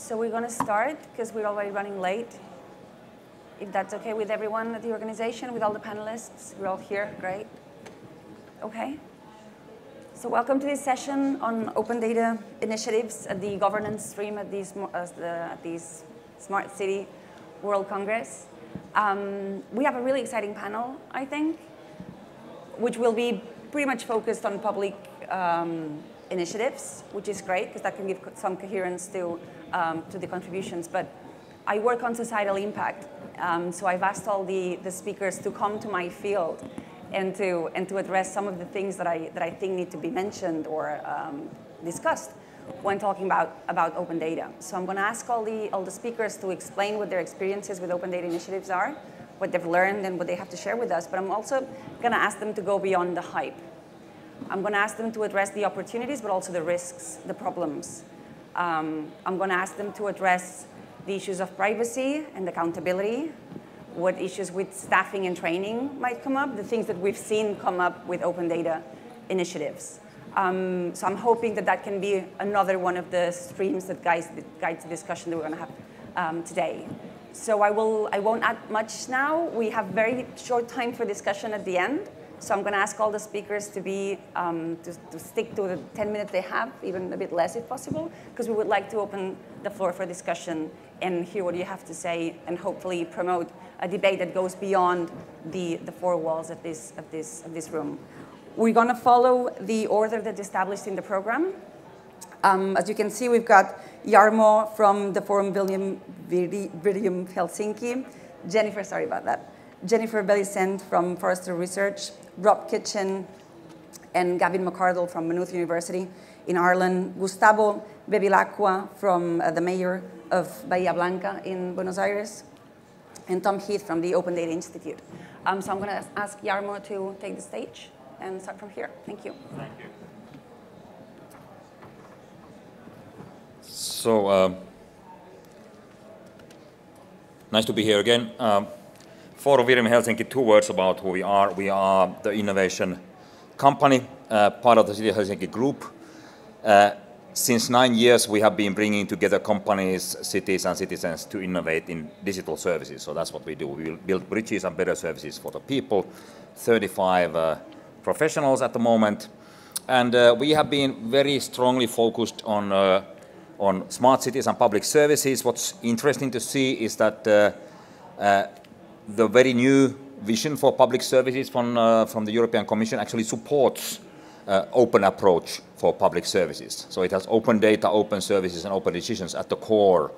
So we're going to start because we're already running late. If that's okay with everyone at the organization, with all the panelists, we're all here, great. Okay. So welcome to this session on open data initiatives at the governance stream at these Smart City World Congress. We have a really exciting panel, I think, which will be pretty much focused on public initiatives, which is great because that can give some coherence to the contributions. But I work on societal impact, so I've asked all the speakers to come to my field and to address some of the things that I think need to be mentioned or discussed when talking about open data. So I'm going to ask all the speakers to explain what their experiences with open data initiatives are, what they've learned, and what they have to share with us. But I'm also going to ask them to go beyond the hype. I'm going to ask them to address the opportunities, but also the risks, the problems. I'm going to ask them to address the issues of privacy and accountability, what issues with staffing and training might come up, the things that we've seen come up with open data initiatives. So I'm hoping that can be another one of the streams that guides the discussion that we're going to have today. So I won't add much now. We have very short time for discussion at the end. So I'm going to ask all the speakers to stick to the 10 minutes they have, even a bit less if possible, because we would like to open the floor for discussion and hear what you have to say, and hopefully promote a debate that goes beyond the four walls of this room. We're going to follow the order that's established in the program. As you can see, we've got Jarmo from the Forum Virium Helsinki, Jennifer Belissent from Forrester Research, Rob Kitchin, and Gavin McArdle from Maynooth University in Ireland, Gustavo Bevilacqua from the mayor of Bahia Blanca in Buenos Aires, and Tom Heath from the Open Data Institute. So I'm going to ask Jarmo to take the stage and start from here. Thank you. Thank you. So, nice to be here again. For Virium Helsinki, 2 words about who we are. We are the innovation company, part of the City of Helsinki group. Since 9 years, we have been bringing together companies, cities, and citizens to innovate in digital services. So that's what we do. We will build bridges and better services for the people. 35 professionals at the moment. And we have been very strongly focused on smart cities and public services. What's interesting to see is that the very new vision for public services from the European Commission actually supports open approach for public services. So it has open data, open services, and open decisions at the core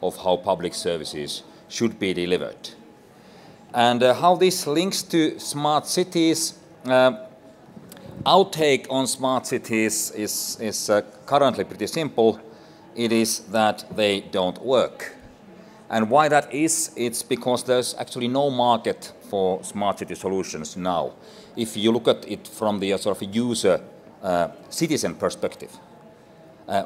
of how public services should be delivered. And how this links to smart cities, our take on smart cities is currently pretty simple. It is that they don't work. And why that is, it's because there's actually no market for smart city solutions now. If you look at it from the sort of user citizen perspective,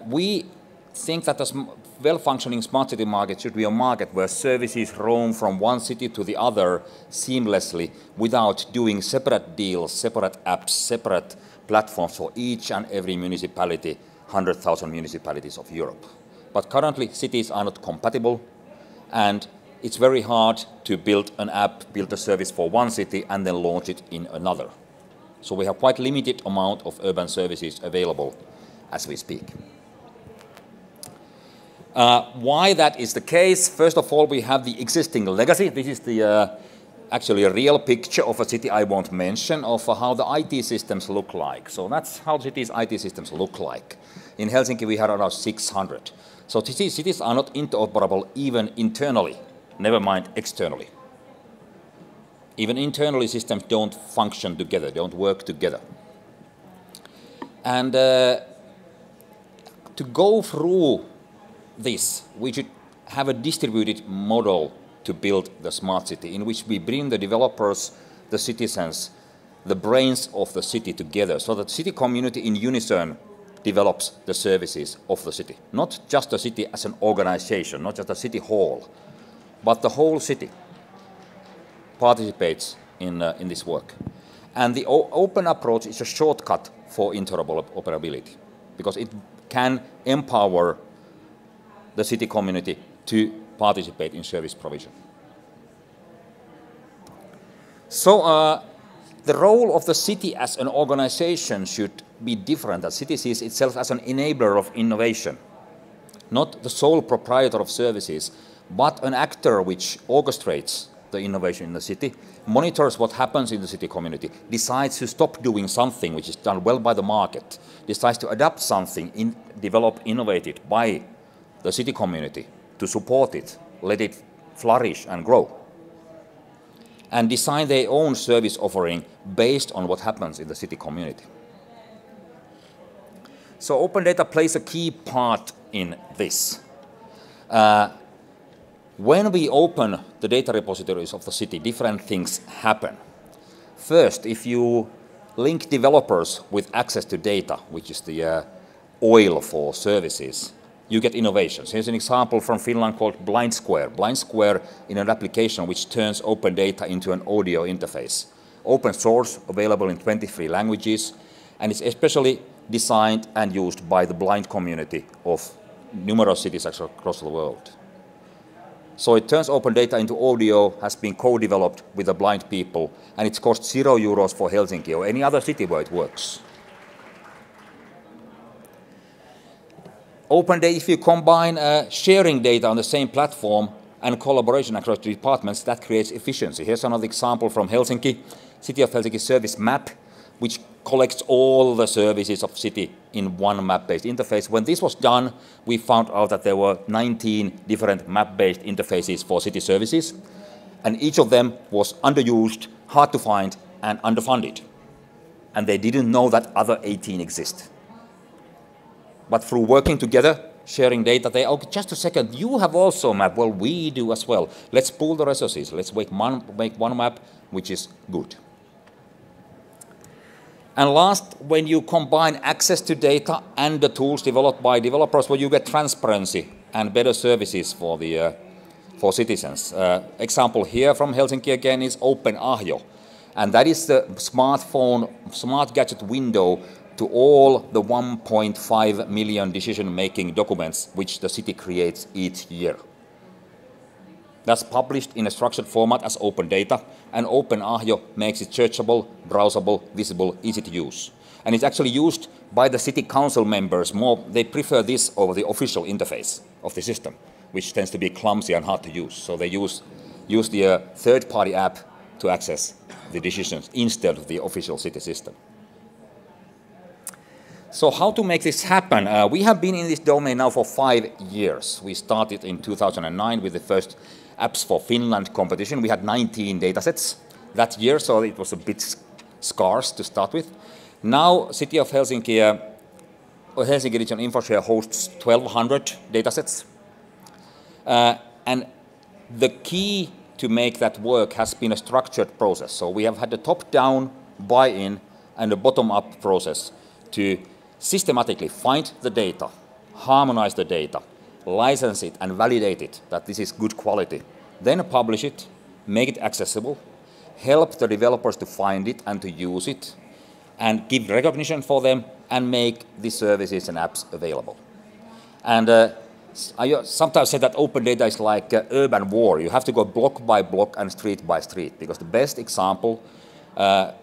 we think that a well-functioning smart city market should be a market where services roam from one city to the other seamlessly without doing separate deals, separate apps, separate platforms for each and every municipality, 100,000 municipalities of Europe. But currently, cities are not compatible. And it's very hard to build an app, build a service for one city, and then launch it in another. So we have quite limited amount of urban services available as we speak. Why that is the case? First of all, we have the existing legacy. This is actually a real picture of a city I won't mention, of how the IT systems look like. So that's how cities' IT systems look like. In Helsinki, we had around 600. So cities are not interoperable even internally, never mind externally. Even internally, systems don't function together, don't work together. And to go through this, we should have a distributed model to build the smart city, in which we bring the developers, the citizens, the brains of the city together, so that the city community in unison develops the services of the city. Not just the city as an organization, not just a city hall, but the whole city participates in this work. And the open approach is a shortcut for interoperability, because it can empower the city community to participate in service provision. So the role of the city as an organization should be different. The city sees itself as an enabler of innovation, not the sole proprietor of services, but an actor which orchestrates the innovation in the city, monitors what happens in the city community, decides to stop doing something which is done well by the market, decides to adapt something, develop, innovate it by the city community to support it, let it flourish and grow, and design their own service offering based on what happens in the city community. So open data plays a key part in this. When we open the data repositories of the city, different things happen. First, if you link developers with access to data, which is the oil for services, you get innovations. Here's an example from Finland called Blind Square. Blind Square in an application which turns open data into an audio interface. Open source, available in 23 languages, and it's especially designed and used by the blind community of numerous cities across the world. So it turns open data into audio, has been co-developed with the blind people, and it's cost €0 for Helsinki or any other city where it works. Open data, if you combine sharing data on the same platform and collaboration across the departments, that creates efficiency. Here's another example from Helsinki, City of Helsinki service map, which collects all the services of city in one map-based interface. When this was done, we found out that there were 19 different map-based interfaces for city services, and each of them was underused, hard to find, and underfunded. And they didn't know that other 18 exist. But through working together, sharing data, they, okay, just a second, you have also a map. Well, we do as well. Let's pool the resources. Let's make one map which is good. And last, when you combine access to data and the tools developed by developers, well, you get transparency and better services for citizens. Example here from Helsinki again is Open Ahjo, and that is the smartphone, smart gadget window to all the 1.5 million decision-making documents which the city creates each year. That's published in a structured format as open data, and Open Ahjo makes it searchable, browsable, visible, easy to use. And it's actually used by the city council members more. They prefer this over the official interface of the system, which tends to be clumsy and hard to use. So they use the third-party app to access the decisions instead of the official city system. So how to make this happen? We have been in this domain now for 5 years. We started in 2009 with the first Apps for Finland competition. We had 19 datasets that year, so it was a bit scarce to start with. Now, City of Helsinki, Helsinki Region InfoShare hosts 1,200 datasets. And the key to make that work has been a structured process. So we have had a top-down buy-in and a bottom-up process to systematically find the data, harmonize the data, license it and validate it that this is good quality, then publish it, make it accessible, help the developers to find it and to use it, and give recognition for them and make the services and apps available. And I sometimes say that open data is like urban war. You have to go block by block and street by street, because the best example,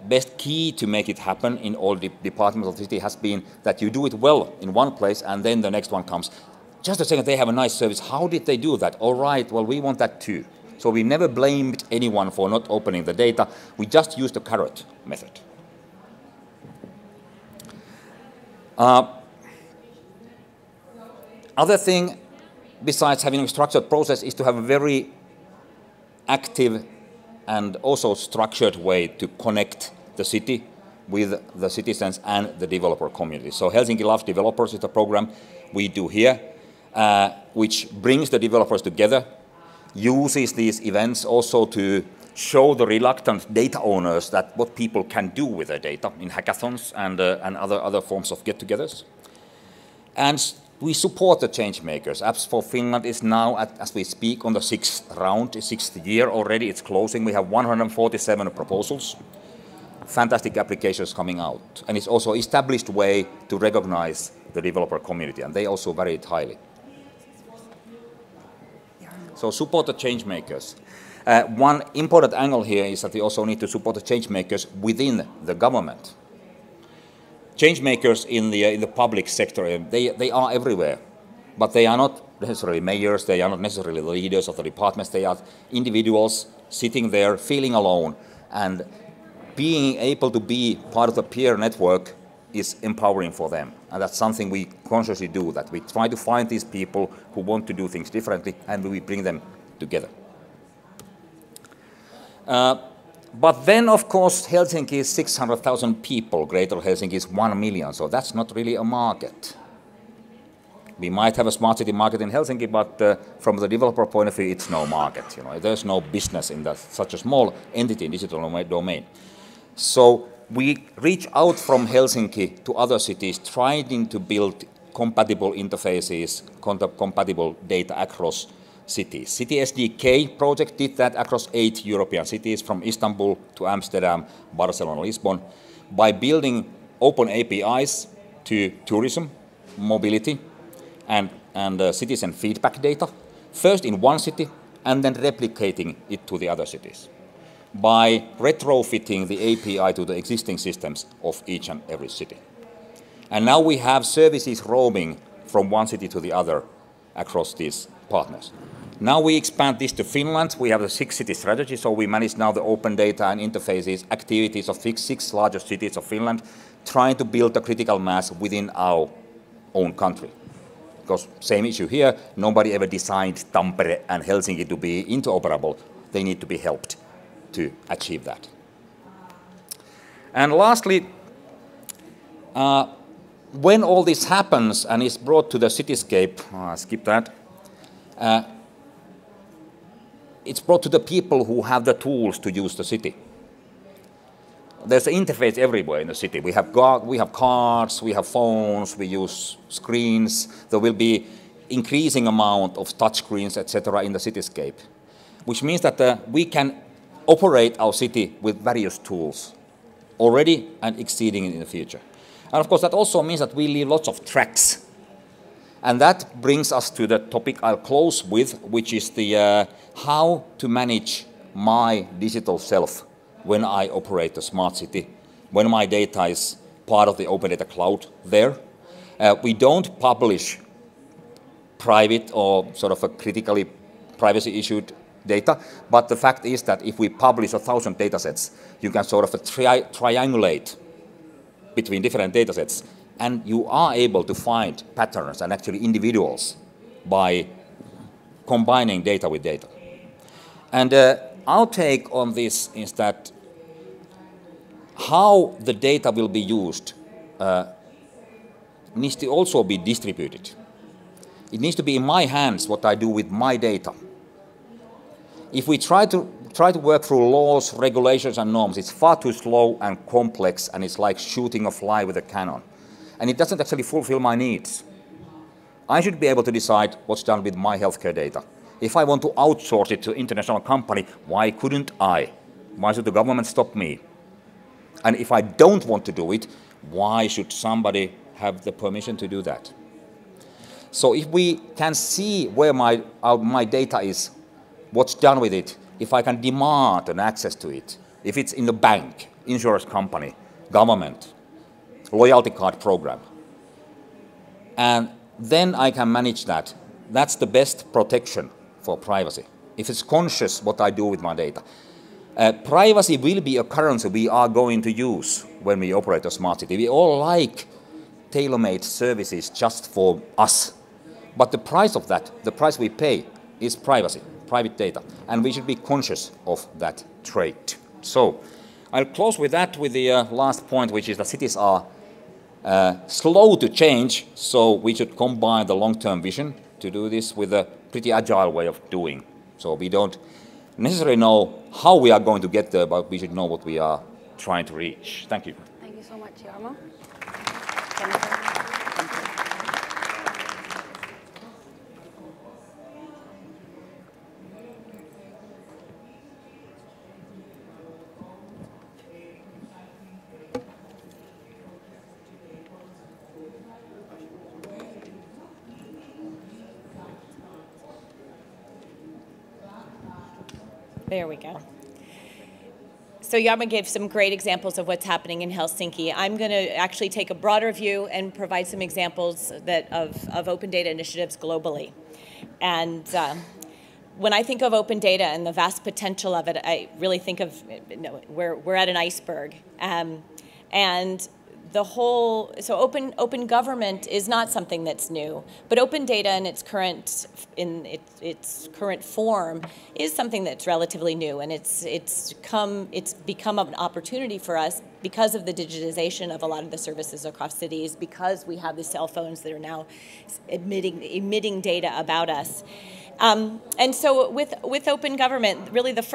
best key to make it happen in all the departments of the city has been that you do it well in one place and then the next one comes. Just a second, they have a nice service. How did they do that? All right, well, we want that too. So we never blamed anyone for not opening the data. We just used the carrot method. Other thing, besides having a structured process, is to have a very active and also structured way to connect the city with the citizens and the developer community. So Helsinki Loves Developers is the program we do here, which brings the developers together, uses these events also to show the reluctant data owners that what people can do with their data in hackathons and other forms of get-togethers. And we support the change makers. Apps for Finland is now, as we speak, on the 6th round, 6th year already. It's closing. We have 147 proposals. Fantastic applications coming out. And it's also an established way to recognize the developer community, and they also vary it highly. So support the change makers. One important angle here is that we also need to support the change makers within the government. Change makers in the public sector, they are everywhere, but they are not necessarily mayors, they are not necessarily the leaders of the departments, they are individuals sitting there feeling alone, and being able to be part of the peer network is empowering for them. And that's something we consciously do, that we try to find these people who want to do things differently and we bring them together. But then, of course, Helsinki is 600,000 people, Greater Helsinki is 1 million, so that's not really a market. We might have a smart city market in Helsinki, but from the developer point of view, it's no market. You know, there's no business in such a small entity in digital domain. So we reach out from Helsinki to other cities, trying to build compatible interfaces, compatible data across cities. City SDK project did that across 8 European cities, from Istanbul to Amsterdam, Barcelona, Lisbon, by building open APIs to tourism, mobility, and citizen feedback data, first in one city and then replicating it to the other cities, by retrofitting the API to the existing systems of each and every city. And now we have services roaming from one city to the other across these partners. Now we expand this to Finland. We have a 6-city strategy, so we manage now the open data and interfaces, activities of 6 largest cities of Finland, trying to build a critical mass within our own country. Because same issue here, nobody ever designed Tampere and Helsinki to be interoperable. They need to be helped to achieve that. And lastly, when all this happens and is brought to the cityscape, skip that, it's brought to the people who have the tools to use the city. There's an interface everywhere in the city. We have cards, we have phones, we use screens. There will be increasing amount of touch screens, etc. in the cityscape, which means that we can operate our city with various tools already and exceeding it in the future. And of course, that also means that we leave lots of tracks. And that brings us to the topic I'll close with, which is the how to manage my digital self when I operate a smart city, when my data is part of the open data cloud there. We don't publish private or sort of a critically privacy issued data, but the fact is that if we publish 1,000 datasets, you can sort of triangulate between different datasets, and you are able to find patterns and actually individuals by combining data with data. And our take on this is that how the data will be used needs to also be distributed. It needs to be in my hands what I do with my data. If we try to work through laws, regulations and norms, it's far too slow and complex, and it's like shooting a fly with a cannon. And it doesn't actually fulfill my needs. I should be able to decide what's done with my healthcare data. If I want to outsource it to an international company, why couldn't I? Why should the government stop me? And if I don't want to do it, why should somebody have the permission to do that? So if we can see where my data is, what's done with it, if I can demand an access to it, if it's in the bank, insurance company, government, loyalty card program, and then I can manage that. That's the best protection for privacy. If it's conscious what I do with my data. Privacy will be a currency we are going to use when we operate a smart city. We all like tailor-made services just for us. But the price of that, the price we pay, is privacy, private data. And we should be conscious of that trait. So I'll close with that, with the last point, which is that cities are slow to change, so we should combine the long-term vision to do this with a pretty agile way of doing. So we don't necessarily know how we are going to get there, but we should know what we are trying to reach. Thank you. Thank you so much, Jarmo. There we go. So Jarmo gave some great examples of what's happening in Helsinki. I'm going to actually take a broader view and provide some examples of open data initiatives globally. And when I think of open data and the vast potential of it, I really think of, we're at an iceberg. And the whole, so open government is not something that's new, but open data in its current form is something that's relatively new, and it's become an opportunity for us because of the digitization of a lot of the services across cities, because we have the cell phones that are now emitting data about us. And so with open government, really with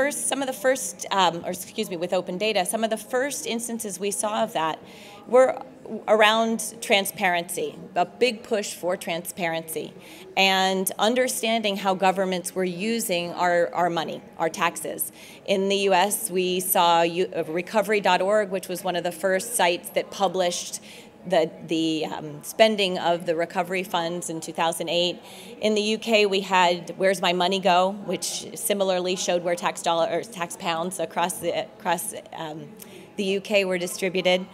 open data, some of the first instances we saw of that were around transparency, a big push for transparency, and understanding how governments were using our money, our taxes. In the US, we saw recovery.org, which was one of the first sites that published the spending of the recovery funds in 2008. In the UK, we had Where's My Money Go, which similarly showed where tax pounds across the UK were distributed.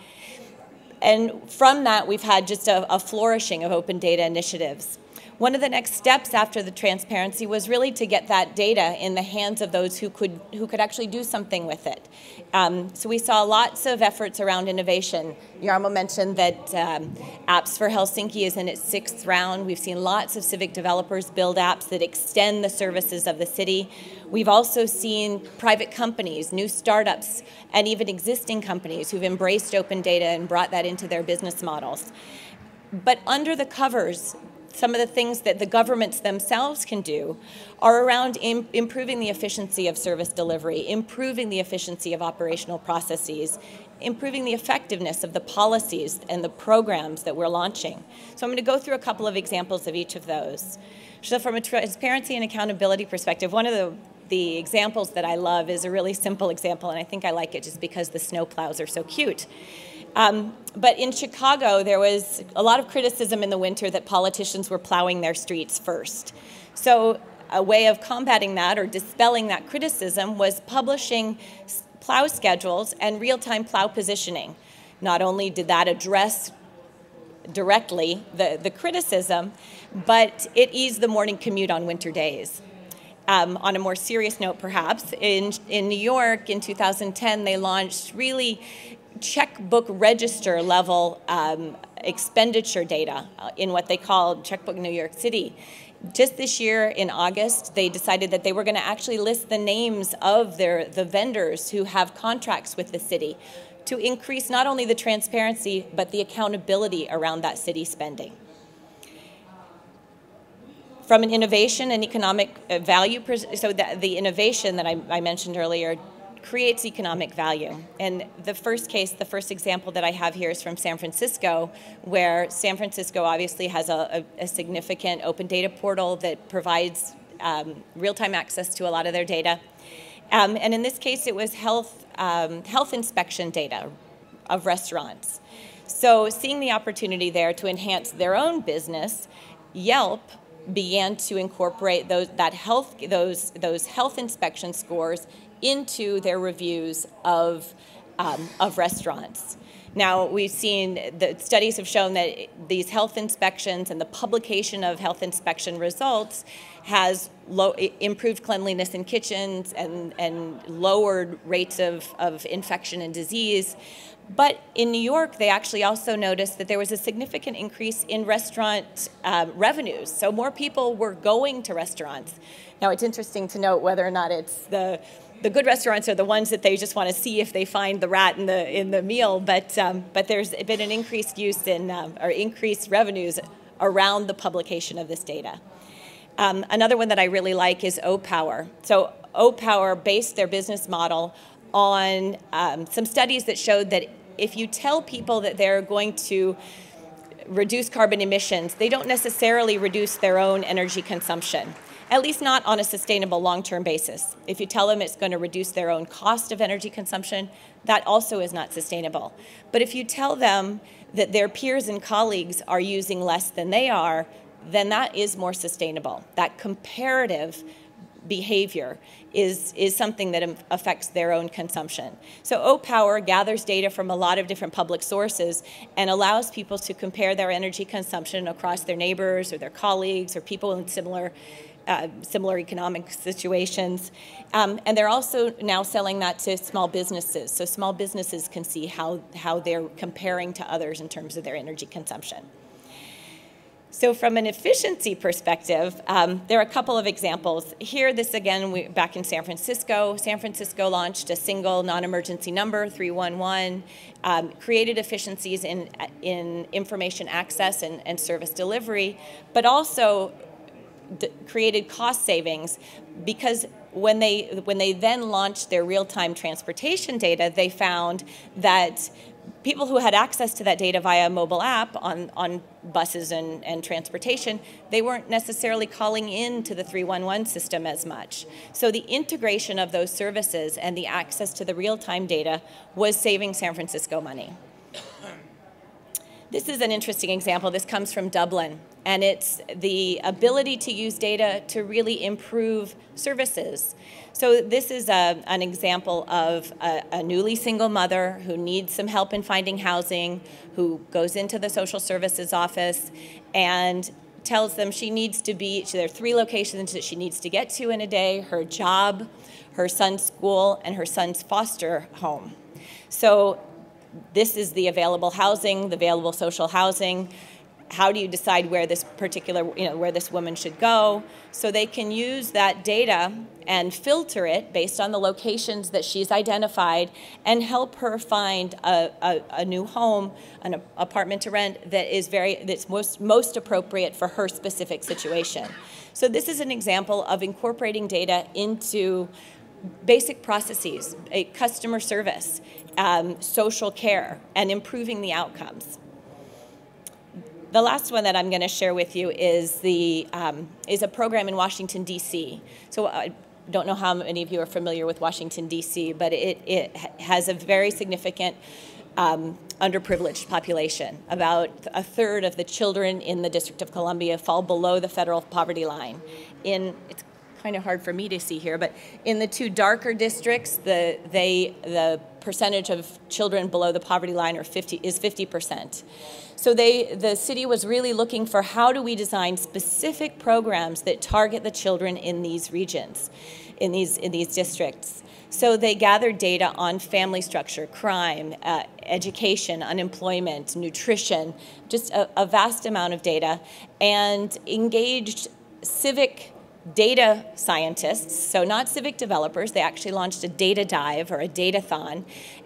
And from that, we've had just a flourishing of open data initiatives. One of the next steps after the transparency was really to get that data in the hands of those who could actually do something with it. So we saw lots of efforts around innovation. Jarmo mentioned that Apps for Helsinki is in its 6th round. We've seen lots of civic developers build apps that extend the services of the city. We've also seen private companies, new startups, and even existing companies who've embraced open data and brought that into their business models. But under the covers, some of the things that the governments themselves can do are around improving the efficiency of service delivery, improving the efficiency of operational processes, improving the effectiveness of the policies and the programs that we're launching. So I'm going to go through a couple of examples of each of those. So from a transparency and accountability perspective, one of the examples that I love is a really simple example, and I think I like it just because the snowplows are so cute. But in Chicago, there was a lot of criticism in the winter that politicians were plowing their streets first. So a way of combating that or dispelling that criticism was publishing plow schedules and real-time plow positioning. Not only did that address directly the criticism, but it eased the morning commute on winter days. On a more serious note, perhaps, in New York in 2010, they launched really checkbook register level expenditure data in what they called Checkbook New York City. Just this year in August, they decided that they were going to actually list the names of the vendors who have contracts with the city to increase not only the transparency, but the accountability around that city spending. From an innovation and economic value, so the innovation that I mentioned earlier creates economic value. And the first example that I have here is from San Francisco, where San Francisco obviously has a significant open data portal that provides real-time access to a lot of their data. And in this case, it was health inspection data of restaurants. So seeing the opportunity there to enhance their own business, Yelp began to incorporate those health inspection scores into their reviews of restaurants. Now, we've seen the studies have shown that these health inspections and the publication of health inspection results has improved cleanliness in kitchens and lowered rates of infection and disease. But in New York, they actually also noticed that there was a significant increase in restaurant revenues. So more people were going to restaurants. Now, it's interesting to note whether or not it's the good restaurants are the ones that they just want to see if they find the rat in the meal. But there's been an increased use or increased revenues around the publication of this data. Another one that I really like is O-Power. So O-Power based their business model on some studies that showed that if you tell people that they're going to reduce carbon emissions, they don't necessarily reduce their own energy consumption, at least not on a sustainable long-term basis. If you tell them it's going to reduce their own cost of energy consumption, that also is not sustainable. But if you tell them that their peers and colleagues are using less than they are, then that is more sustainable. That comparative behavior is something that affects their own consumption. So O-Power gathers data from a lot of different public sources and allows people to compare their energy consumption across their neighbors or their colleagues or people in similar economic situations. And they're also now selling that to small businesses. So small businesses can see how they're comparing to others in terms of their energy consumption. So from an efficiency perspective, there are a couple of examples. Here, this again, back in San Francisco. San Francisco launched a single non-emergency number, 311, created efficiencies in information access and service delivery, but also created cost savings because when they then launched their real-time transportation data, they found that people who had access to that data via a mobile app on buses and transportation, they weren't necessarily calling in to the 311 system as much. So the integration of those services and the access to the real-time data was saving San Francisco money. This is an interesting example. This comes from Dublin, and it's the ability to use data to really improve services. So this is an example of a newly single mother who needs some help in finding housing, who goes into the social services office and tells them there are 3 locations that she needs to get to in a day: her job, her son's school, and her son's foster home. So this is the available housing, the available social housing. How do you decide where this particular, where this woman should go? So they can use that data and filter it based on the locations that she's identified and help her find a new home, an apartment to rent that's most appropriate for her specific situation. So this is an example of incorporating data into basic processes, customer service, social care, and improving the outcomes. The last one that I'm going to share with you is a program in Washington, D.C. So I don't know how many of you are familiar with Washington, D.C., but it has a very significant underprivileged population. About a third of the children in the District of Columbia fall below the federal poverty line. It's kind of hard for me to see here, but in the 2 darker districts, the percentage of children below the poverty line is 50%. So the city was really looking for how do we design specific programs that target the children in these regions, in these districts. So they gathered data on family structure, crime, education, unemployment, nutrition, just a vast amount of data, and engaged civic data scientists, so not civic developers. They actually launched a data dive or a datathon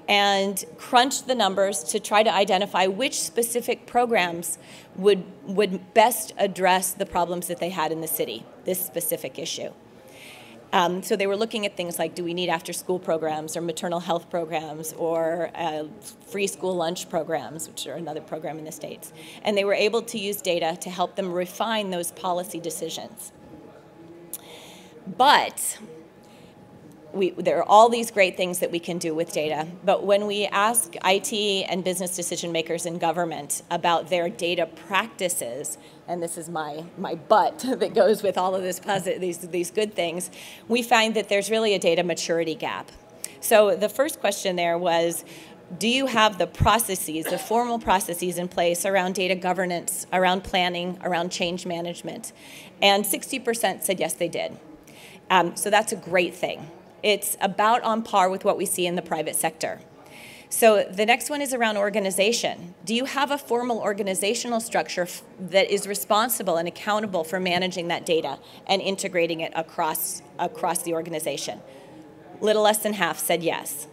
and crunched the numbers to try to identify which specific programs would best address the problems that they had in the city, this specific issue. So they were looking at things like, do we need after-school programs or maternal health programs or free school lunch programs, which are another program in the States. And they were able to use data to help them refine those policy decisions. But there are all these great things that we can do with data, but when we ask IT and business decision makers in government about their data practices, and this is my butt that goes with all of these good things, we find that there's really a data maturity gap. So the first question there was, do you have the processes, the formal processes in place around data governance, around planning, around change management? And 60% said yes, they did. So that's a great thing. It's about on par with what we see in the private sector. So the next one is around organization. Do you have a formal organizational structure that is responsible and accountable for managing that data and integrating it across the organization? Little less than half said yes.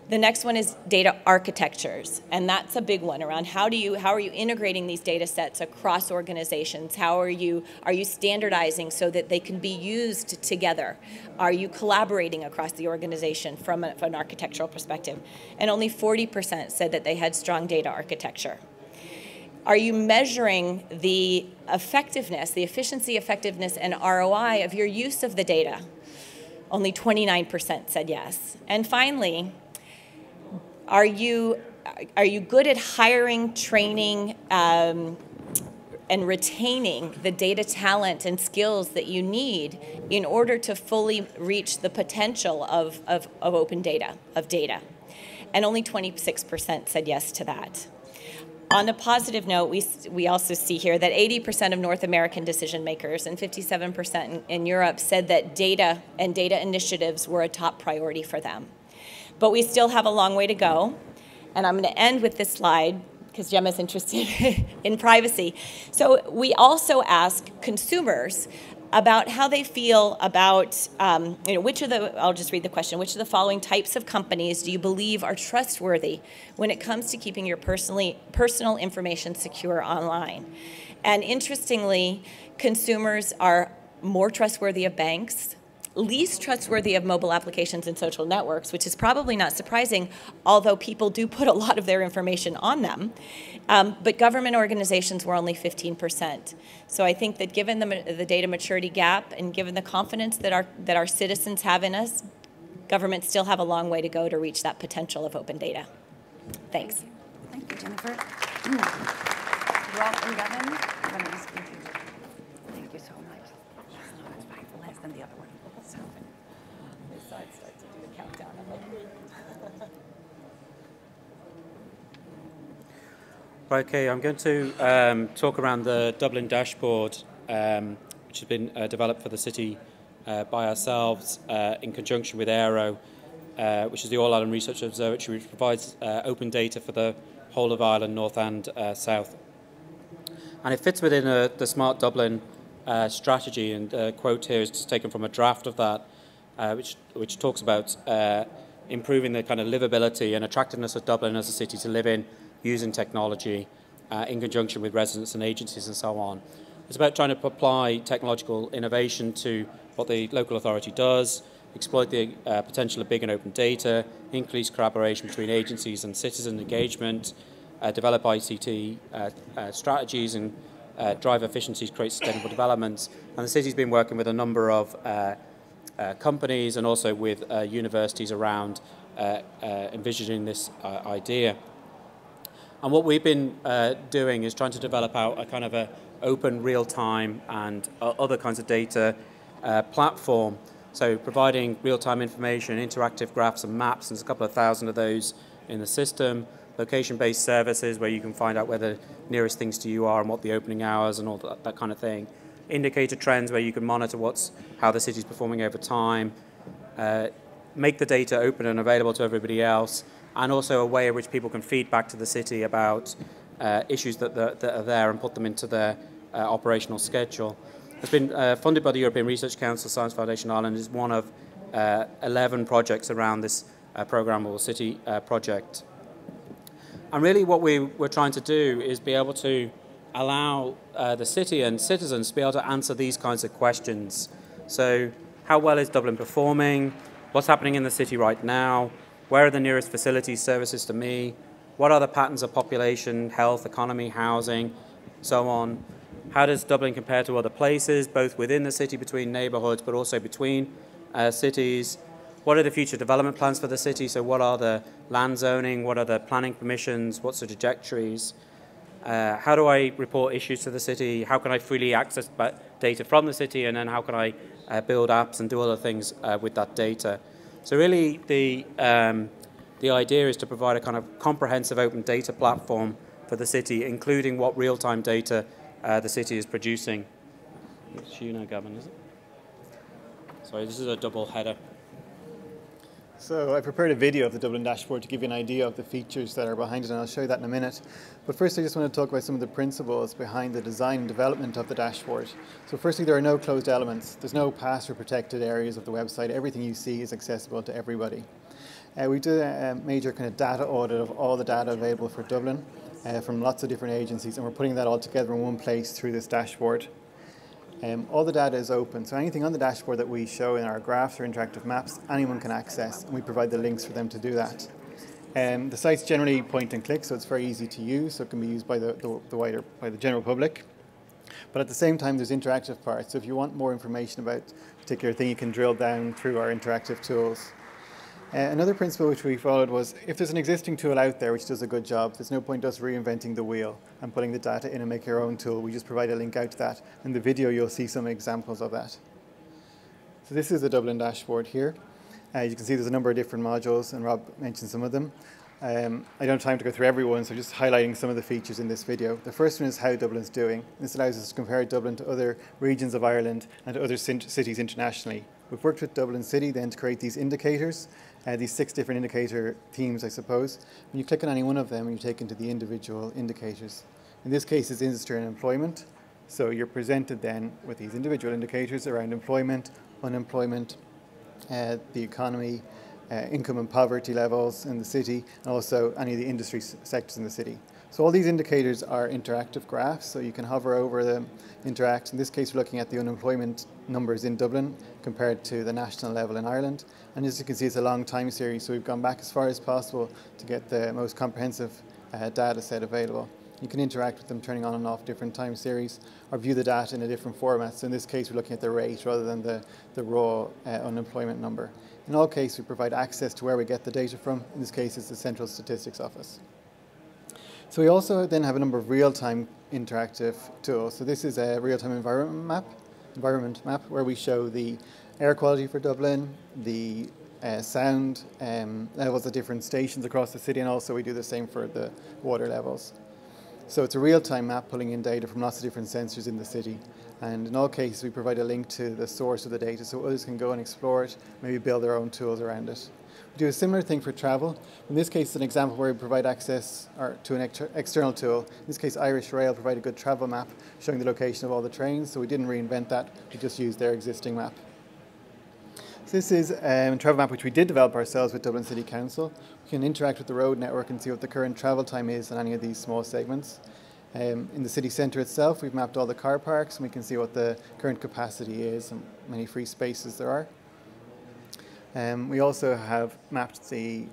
The next one is data architectures, and that's a big one around how are you integrating these data sets across organizations? How are you standardizing so that they can be used together? Are you collaborating across the organization from an architectural perspective? And only 40% said that they had strong data architecture. Are you measuring the effectiveness, the efficiency, effectiveness, and ROI of your use of the data? Only 29% said yes. And finally, are you good at hiring, training, and retaining the data talent and skills that you need in order to fully reach the potential of open data, of data. And only 26% said yes to that. On a positive note, we also see here that 80% of North American decision makers and 57% in Europe said that data and data initiatives were a top priority for them. But we still have a long way to go. And I'm going to end with this slide, because Gemma's interested in privacy. So we also ask consumers about how they feel about, which of the, I'll just read the question, which of the following types of companies do you believe are trustworthy when it comes to keeping your personal information secure online? And interestingly, consumers are more trustworthy of banks, least trustworthy of mobile applications and social networks, which is probably not surprising, although people do put a lot of their information on them. But government organizations were only 15%. So I think that given the data maturity gap and given the confidence that our citizens have in us, governments still have a long way to go to reach that potential of open data. Thanks. Thank you, Jennifer. Rob and Gavin, I'm going to just continue. Thank you so much. No, that's fine. Less than the other one. So. This side starts to do the countdown. Okay, I'm going to talk around the Dublin Dashboard, which has been developed for the city by ourselves in conjunction with Aero, which is the All-Ireland Research Observatory, which provides open data for the whole of Ireland, north and south. And it fits within the Smart Dublin strategy, and the quote here is taken from a draft of that, which talks about improving the kind of livability and attractiveness of Dublin as a city to live in, using technology in conjunction with residents and agencies and so on. It's about trying to apply technological innovation to what the local authority does, exploit the potential of big and open data, increase collaboration between agencies and citizen engagement, develop ICT strategies and drive efficiencies, create sustainable developments. And the city's been working with a number of companies and also with universities around envisioning this idea. And what we've been doing is trying to develop out a kind of a open, real-time and other kinds of data platform. So providing real-time information, interactive graphs and maps, and there's a couple of thousand of those in the system. Location-based services where you can find out where the nearest things to you are and what the opening hours and all that kind of thing. Indicator trends where you can monitor how the city's performing over time. Make the data open and available to everybody else. And also a way in which people can feed back to the city about issues that are there and put them into their operational schedule. It's been funded by the European Research Council. Science Foundation Ireland is one of 11 projects around this programmable city project. And really what we're trying to do is be able to allow the city and citizens to be able to answer these kinds of questions. So how well is Dublin performing? What's happening in the city right now? Where are the nearest facilities, services to me? What are the patterns of population, health, economy, housing, so on? How does Dublin compare to other places, both within the city, between neighbourhoods, but also between cities? What are the future development plans for the city? So what are the land zoning? What are the planning permissions? What's the trajectories? How do I report issues to the city? How can I freely access data from the city? And then how can I build apps and do other things with that data? So really the idea is to provide a kind of comprehensive open data platform for the city, including what real-time data the city is producing. It's you now, Gavin, is it? Sorry, this is a double header. So I prepared a video of the Dublin Dashboard to give you an idea of the features that are behind it, and I'll show you that in a minute. But first I just want to talk about some of the principles behind the design and development of the dashboard. So firstly, there are no closed elements. There's no password protected areas of the website. Everything you see is accessible to everybody. We did a major kind of data audit of all the data available for Dublin from lots of different agencies, and we're putting that all together in one place through this dashboard. All the data is open, so anything on the dashboard that we show in our graphs or interactive maps, anyone can access, and we provide the links for them to do that. The site's generally point and click, so it's very easy to use, so it can be used by the general public. But at the same time, there's interactive parts, so if you want more information about a particular thing, you can drill down through our interactive tools. Another principle which we followed was if there's an existing tool out there which does a good job, there's no point us reinventing the wheel and putting the data in and make your own tool. We just provide a link out to that. In the video, you'll see some examples of that. So this is the Dublin Dashboard here. You can see there's a number of different modules, and Rob mentioned some of them. I don't have time to go through every one, so just highlighting some of the features in this video. The first one is how Dublin's doing. This allows us to compare Dublin to other regions of Ireland and to other cities internationally. We've worked with Dublin City then to create these indicators, these 6 different indicator themes, I suppose. When you click on any one of them, you're taken to the individual indicators. In this case, it's industry and employment. So you're presented then with these individual indicators around employment, unemployment, the economy, income and poverty levels in the city, and also any of the industry sectors in the city. So all these indicators are interactive graphs, so you can hover over them, interact. In this case, we're looking at the unemployment numbers in Dublin compared to the national level in Ireland. And as you can see, it's a long time series, so we've gone back as far as possible to get the most comprehensive data set available. You can interact with them turning on and off different time series or view the data in a different format. So in this case, we're looking at the rate rather than the raw unemployment number. In all cases, we provide access to where we get the data from. In this case, it's the Central Statistics Office. So we also then have a number of real-time interactive tools. So this is a real-time environment map where we show the air quality for Dublin, the sound levels at different stations across the city, and also we do the same for the water levels. So it's a real-time map pulling in data from lots of different sensors in the city. And in all cases, we provide a link to the source of the data so others can go and explore it, maybe build their own tools around it. We do a similar thing for travel. In this case, it's an example where we provide access to an external tool. In this case, Irish Rail provide a good travel map showing the location of all the trains. So we didn't reinvent that, we just used their existing map. So this is a travel map which we did develop ourselves with Dublin City Council. We can interact with the road network and see what the current travel time is on any of these small segments. In the city centre itself, we've mapped all the car parks and we can see what the current capacity is and how many free spaces there are. We also have mapped the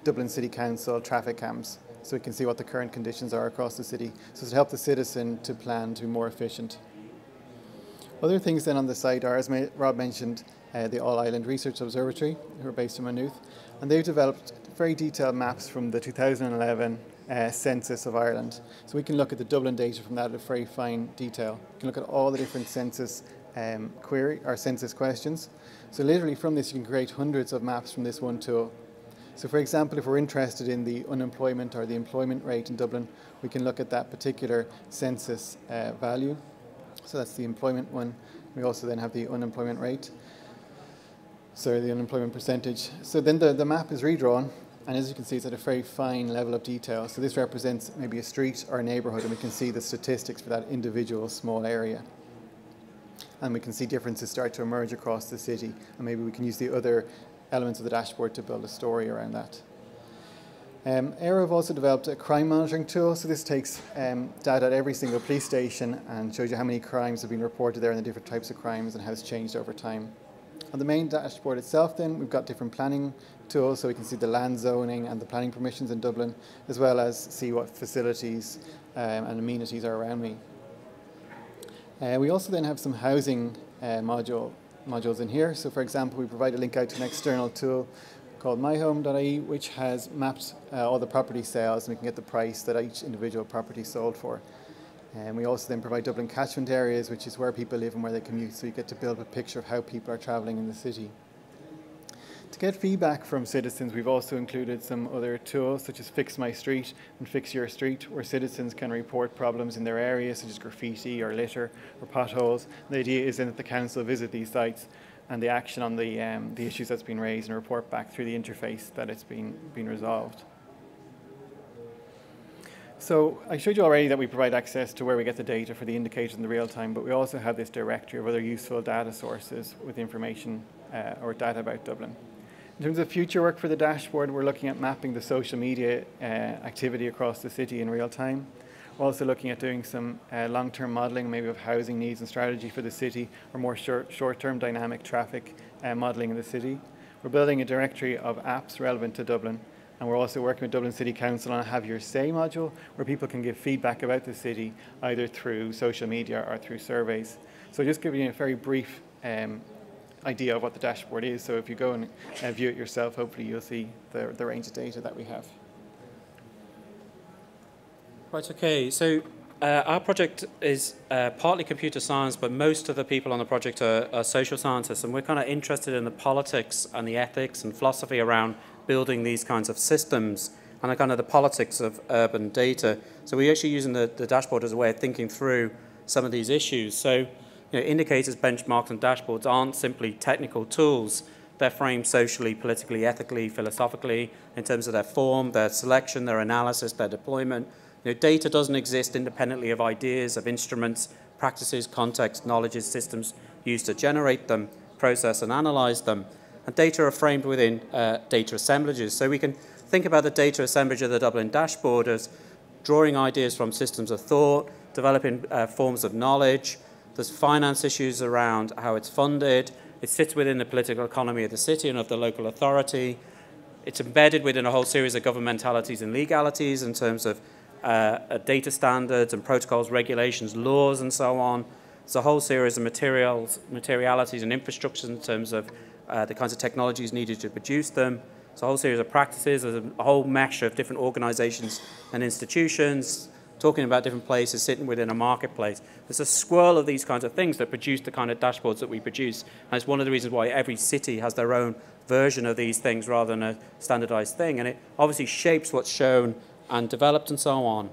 Dublin City Council traffic cams so we can see what the current conditions are across the city, so to help the citizen to plan to be more efficient. Other things then on the site are, as Rob mentioned, the All-Ireland Research Observatory, who are based in Maynooth, and they've developed very detailed maps from the 2011 census of Ireland. So we can look at the Dublin data from that at very fine detail. We can look at all the different census census questions. So literally from this you can create hundreds of maps from this one tool. So for example, if we're interested in the unemployment or the employment rate in Dublin, we can look at that particular census value. So that's the employment one. We also then have the unemployment rate. So the unemployment percentage. So then the map is redrawn, and as you can see, it's at a very fine level of detail. So this represents maybe a street or a neighbourhood, and we can see the statistics for that individual small area. And we can see differences start to emerge across the city, and maybe we can use the other elements of the dashboard to build a story around that. Aero have also developed a crime monitoring tool. So this takes data at every single police station and shows you how many crimes have been reported there and the different types of crimes and how it's changed over time. On the main dashboard itself then, we've got different planning tools, so we can see the land zoning and the planning permissions in Dublin, as well as see what facilities and amenities are around me. We also then have some housing modules in here. So for example, we provide a link out to an external tool called myhome.ie, which has mapped all the property sales, and we can get the price that each individual property sold for. And we also then provide Dublin catchment areas, which is where people live and where they commute, so you get to build a picture of how people are travelling in the city. To get feedback from citizens, we've also included some other tools, such as Fix My Street and Fix Your Street, where citizens can report problems in their area, such as graffiti or litter or potholes. The idea is then that the council visit these sites and the action on the issues that's been raised and report back through the interface that it's been resolved. So I showed you already that we provide access to where we get the data for the indicators in the real time, but we also have this directory of other useful data sources with information or data about Dublin. In terms of future work for the dashboard, we're looking at mapping the social media activity across the city in real time. We're also looking at doing some long-term modelling, maybe of housing needs and strategy for the city, or more short-term dynamic traffic modelling in the city. We're building a directory of apps relevant to Dublin. And we're also working with Dublin City Council on a Have Your Say module, where people can give feedback about the city, either through social media or through surveys. So just giving you a very brief idea of what the dashboard is. So if you go and view it yourself, hopefully you'll see the range of data that we have. Right, okay. So our project is partly computer science, but most of the people on the project are social scientists, and we're kind of interested in the politics and the ethics and philosophy around building these kinds of systems and the kind of the politics of urban data. So we're actually using the dashboard as a way of thinking through some of these issues. So, you know, indicators, benchmarks, and dashboards aren't simply technical tools. They're framed socially, politically, ethically, philosophically, in terms of their form, their selection, their analysis, their deployment. You know, data doesn't exist independently of ideas, of instruments, practices, context, knowledges, systems used to generate them, process, and analyze them. And data are framed within data assemblages. So we can think about the data assemblage of the Dublin Dashboard as drawing ideas from systems of thought, developing forms of knowledge. There's finance issues around how it's funded. It sits within the political economy of the city and of the local authority. It's embedded within a whole series of governmentalities and legalities in terms of data standards and protocols, regulations, laws, and so on. There's a whole series of materialities and infrastructures in terms of the kinds of technologies needed to produce them. There's a whole series of practices. There's a whole mesh of different organizations and institutions talking about different places sitting within a marketplace. There's a swirl of these kinds of things that produce the kind of dashboards that we produce. And it's one of the reasons why every city has their own version of these things rather than a standardized thing. And it obviously shapes what's shown and developed and so on.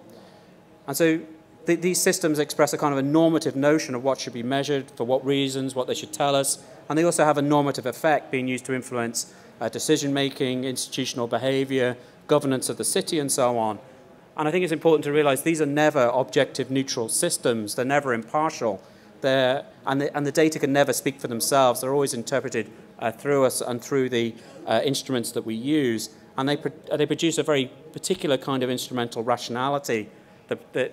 And so these systems express a kind of a normative notion of what should be measured, for what reasons, what they should tell us. And they also have a normative effect being used to influence decision-making, institutional behavior, governance of the city, and so on. And I think it's important to realize these are never objective, neutral systems. They're never impartial. And the data can never speak for themselves. They're always interpreted through us and through the instruments that we use. And they produce a very particular kind of instrumental rationality that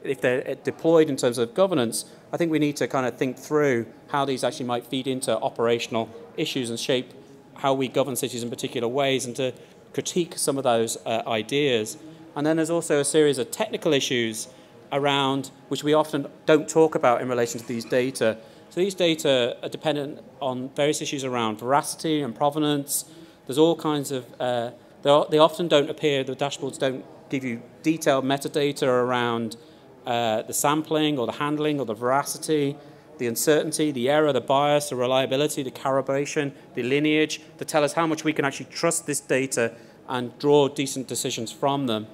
if they're deployed in terms of governance, I think we need to kind of think through how these actually might feed into operational issues and shape how we govern cities in particular ways, and to critique some of those ideas. And then there's also a series of technical issues around which we often don't talk about in relation to these data. So these data are dependent on various issues around veracity and provenance. There's all kinds of, they often don't appear, the dashboards don't give you detailed metadata around the sampling or the handling or the veracity, the uncertainty, the error, the bias, the reliability, the calibration, the lineage, that tell us how much we can actually trust this data and draw decent decisions from them.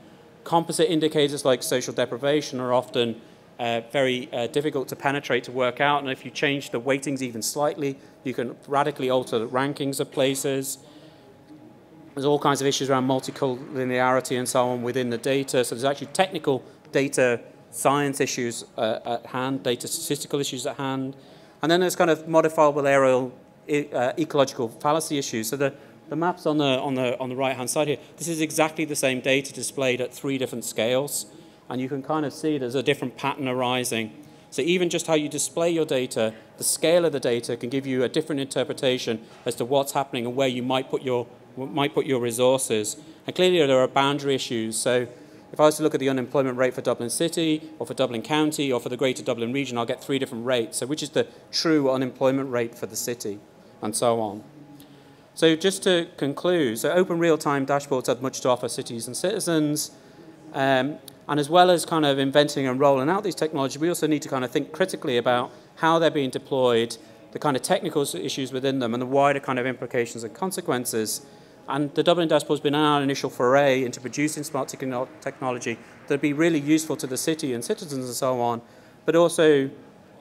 Composite indicators like social deprivation are often very difficult to penetrate, to work out, and if you change the weightings even slightly, you can radically alter the rankings of places. There's all kinds of issues around multicollinearity and so on within the data, so there's actually technical data science issues at hand, data statistical issues at hand. And then there's kind of modifiable areal ecological fallacy issues. So the maps on the right-hand side here, this is exactly the same data displayed at 3 different scales. And you can kind of see there's a different pattern arising. So even just how you display your data, the scale of the data can give you a different interpretation as to what's happening and where you might put your resources. And clearly there are boundary issues. So if I was to look at the unemployment rate for Dublin City, or for Dublin County, or for the Greater Dublin region, I'll get 3 different rates. So which is the true unemployment rate for the city, and so on. So just to conclude, so open real-time dashboards have much to offer cities and citizens. And as well as kind of inventing and rolling out these technologies, we also need to kind of think critically about how they're being deployed, the kind of technical issues within them, and the wider kind of implications and consequences. And the Dublin Dashboard has been our initial foray into producing smart technology that would be really useful to the city and citizens and so on, but also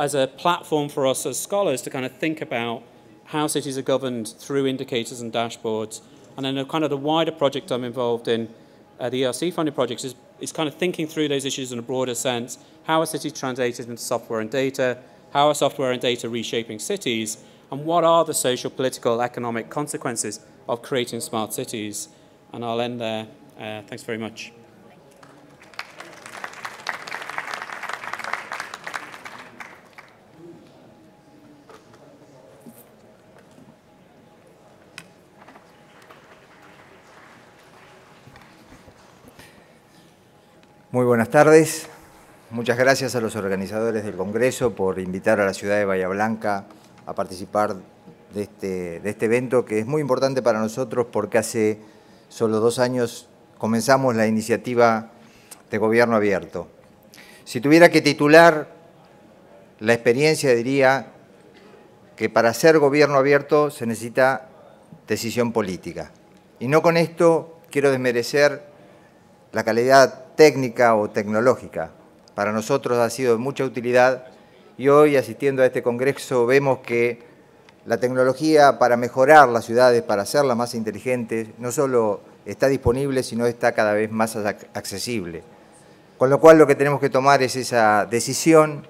as a platform for us as scholars to kind of think about how cities are governed through indicators and dashboards. And then kind of the wider project I'm involved in, the ERC funded projects, is kind of thinking through those issues in a broader sense. How are cities translated into software and data? How are software and data reshaping cities? And what are the social, political, economic consequences of creating smart cities? And I'll end there. Thanks very much. Muy buenas tardes. Muchas gracias a los organizadores del Congreso por invitar a la ciudad de Bahía Blanca a participar de este evento, que es muy importante para nosotros porque hace solo 2 años comenzamos la iniciativa de Gobierno Abierto. Si tuviera que titular la experiencia, diría que para ser Gobierno Abierto se necesita decisión política. Y no con esto quiero desmerecer la calidad técnica o tecnológica. Para nosotros ha sido de mucha utilidad y hoy, asistiendo a este congreso, vemos que la tecnología para mejorar las ciudades, para hacerlas más inteligentes, no solo está disponible, sino está cada vez más accesible. Con lo cual lo que tenemos que tomar es esa decisión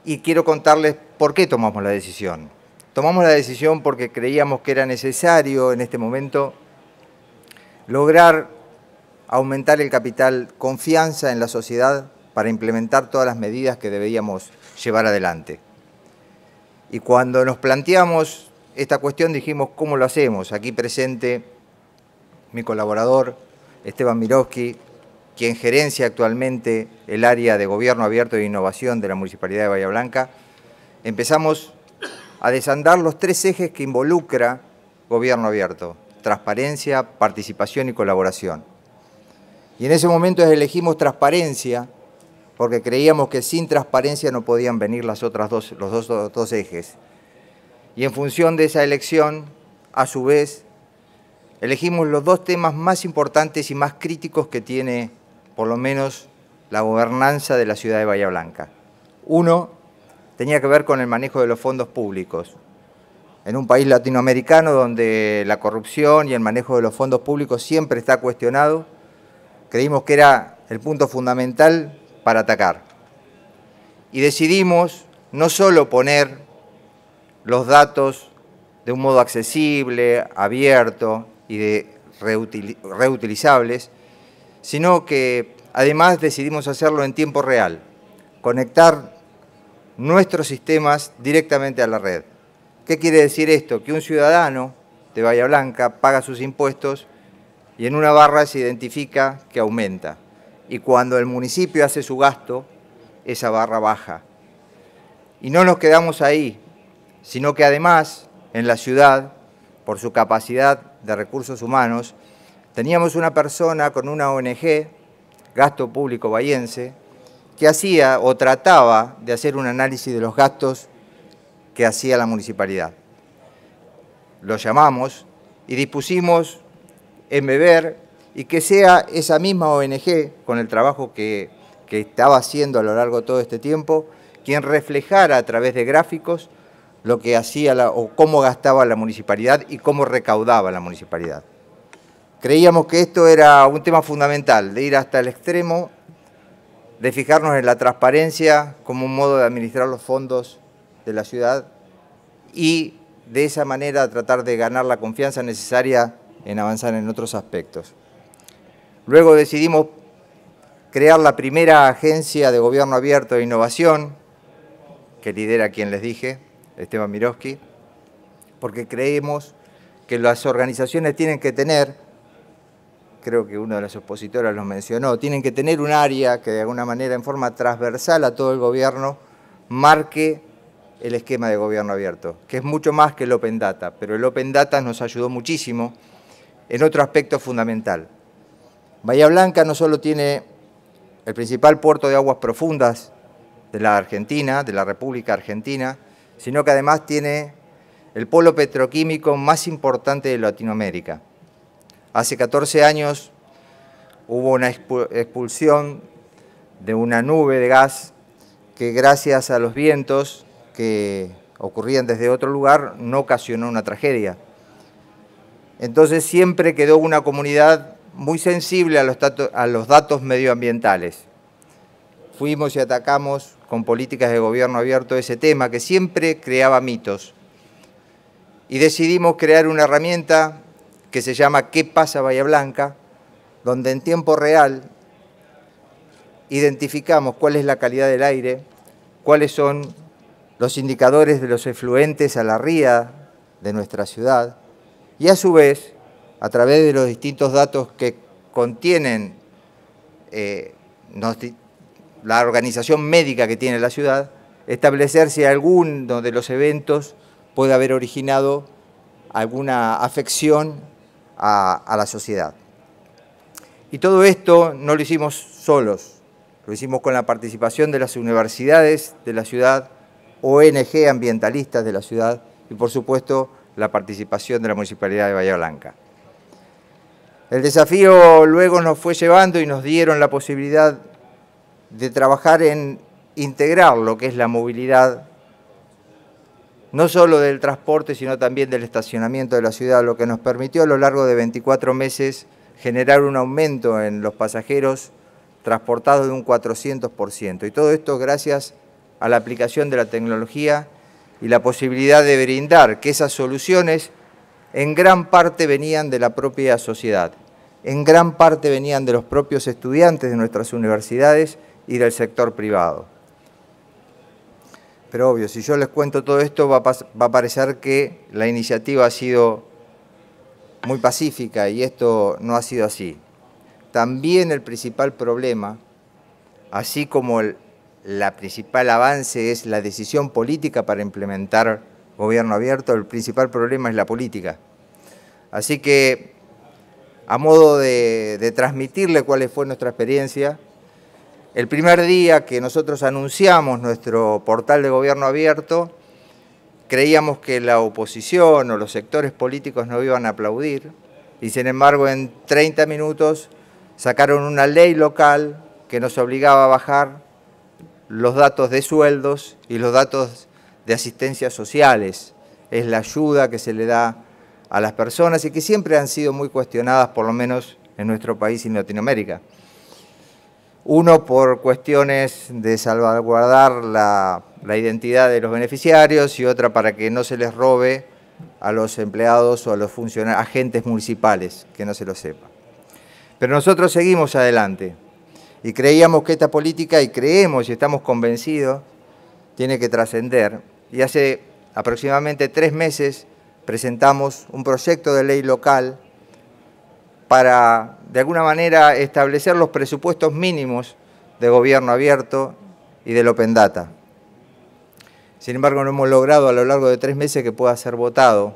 y quiero contarles por qué tomamos la decisión. Tomamos la decisión porque creíamos que era necesario en este momento lograr aumentar el capital confianza en la sociedad para implementar todas las medidas que debíamos llevar adelante. Y cuando nos planteamos esta cuestión dijimos, ¿cómo lo hacemos? Aquí presente mi colaborador, Esteban Miroski, quien gerencia actualmente el área de Gobierno Abierto e Innovación de la Municipalidad de Bahía Blanca. Empezamos a desandar los 3 ejes que involucra Gobierno Abierto: transparencia, participación y colaboración. Y en ese momento elegimos transparencia porque creíamos que sin transparencia no podían venir los otros dos ejes. Y en función de esa elección, a su vez, elegimos los 2 temas más importantes y más críticos que tiene, por lo menos, la gobernanza de la ciudad de Bahía Blanca. Uno tenía que ver con el manejo de los fondos públicos. En un país latinoamericano donde la corrupción y el manejo de los fondos públicos siempre está cuestionado, creímos que era el punto fundamental para atacar. Y decidimos no solo poner los datos de un modo accesible, abierto y reutilizables, sino que además decidimos hacerlo en tiempo real, conectar nuestros sistemas directamente a la red. ¿Qué quiere decir esto? Que un ciudadano de Bahía Blanca paga sus impuestos y en una barra se identifica que aumenta. Y cuando el municipio hace su gasto, esa barra baja. Y no nos quedamos ahí, sino que además en la ciudad, por su capacidad de recursos humanos, teníamos una persona con una ONG, Gasto Público Bahiense, que hacía o trataba de hacer un análisis de los gastos que hacía la municipalidad. Lo llamamos y dispusimos embeber y que sea esa misma ONG, con el trabajo que estaba haciendo a lo largo de todo este tiempo, quien reflejara a través de gráficos lo que hacía o cómo gastaba la municipalidad y cómo recaudaba la municipalidad. Creíamos que esto era un tema fundamental, de ir hasta el extremo, de fijarnos en la transparencia como un modo de administrar los fondos de la ciudad y de esa manera tratar de ganar la confianza necesaria en avanzar en otros aspectos. Luego decidimos crear la primera agencia de Gobierno Abierto e Innovación, que lidera quien les dije, Esteban Miroski, porque creemos que las organizaciones tienen que tener, creo que uno de los expositores lo mencionó, tienen que tener un área que de alguna manera en forma transversal a todo el gobierno marque el esquema de Gobierno Abierto, que es mucho más que el Open Data, pero el Open Data nos ayudó muchísimo en otro aspecto fundamental. Bahía Blanca no solo tiene el principal puerto de aguas profundas de la Argentina, de la República Argentina, sino que además tiene el polo petroquímico más importante de Latinoamérica. Hace 14 años hubo una expulsión de una nube de gas que gracias a los vientos que ocurrían desde otro lugar no ocasionó una tragedia. Entonces siempre quedó una comunidad muy sensible a los datos medioambientales. Fuimos y atacamos con políticas de Gobierno Abierto ese tema que siempre creaba mitos. Y decidimos crear una herramienta que se llama ¿Qué pasa Bahía Blanca?, donde en tiempo real identificamos cuál es la calidad del aire, cuáles son los indicadores de los efluentes a la ría de nuestra ciudad y a su vez, a través de los distintos datos que contienen la organización médica que tiene la ciudad, establecer si alguno de los eventos puede haber originado alguna afección a la sociedad. Y todo esto no lo hicimos solos, lo hicimos con la participación de las universidades de la ciudad, ONG ambientalistas de la ciudad y, por supuesto, la participación de la Municipalidad de Bahía Blanca. El desafío luego nos fue llevando y nos dieron la posibilidad de trabajar en integrar lo que es la movilidad, no solo del transporte, sino también del estacionamiento de la ciudad, lo que nos permitió a lo largo de 24 meses generar un aumento en los pasajeros transportados de un 400%. Y todo esto gracias a la aplicación de la tecnología y la posibilidad de brindar que esas soluciones en gran parte venían de la propia sociedad, en gran parte venían de los propios estudiantes de nuestras universidades y del sector privado. Pero obvio, si yo les cuento todo esto va a parecer que la iniciativa ha sido muy pacífica y esto no ha sido así. También el principal problema, así como la principal avance es la decisión política para implementar gobierno abierto, el principal problema es la política. Así que, a modo de transmitirle cuál fue nuestra experiencia, el primer día que nosotros anunciamos nuestro portal de gobierno abierto, creíamos que la oposición o los sectores políticos no iban a aplaudir y, sin embargo, en 30 minutos sacaron una ley local que nos obligaba a bajar los datos de sueldos y los datos de asistencias sociales. Es la ayuda que se le da a las personas y que siempre han sido muy cuestionadas, por lo menos en nuestro país y en Latinoamérica. Uno, por cuestiones de salvaguardar la identidad de los beneficiarios, y otra para que no se les robe a los empleados o a los agentes municipales, que no se lo sepa. Pero nosotros seguimos adelante y creíamos que esta política, y creemos y estamos convencidos, tiene que trascender. Y hace aproximadamente 3 meses presentamos un proyecto de ley local para, de alguna manera, establecer los presupuestos mínimos de gobierno abierto y del Open Data. Sin embargo, no hemos logrado a lo largo de 3 meses que pueda ser votado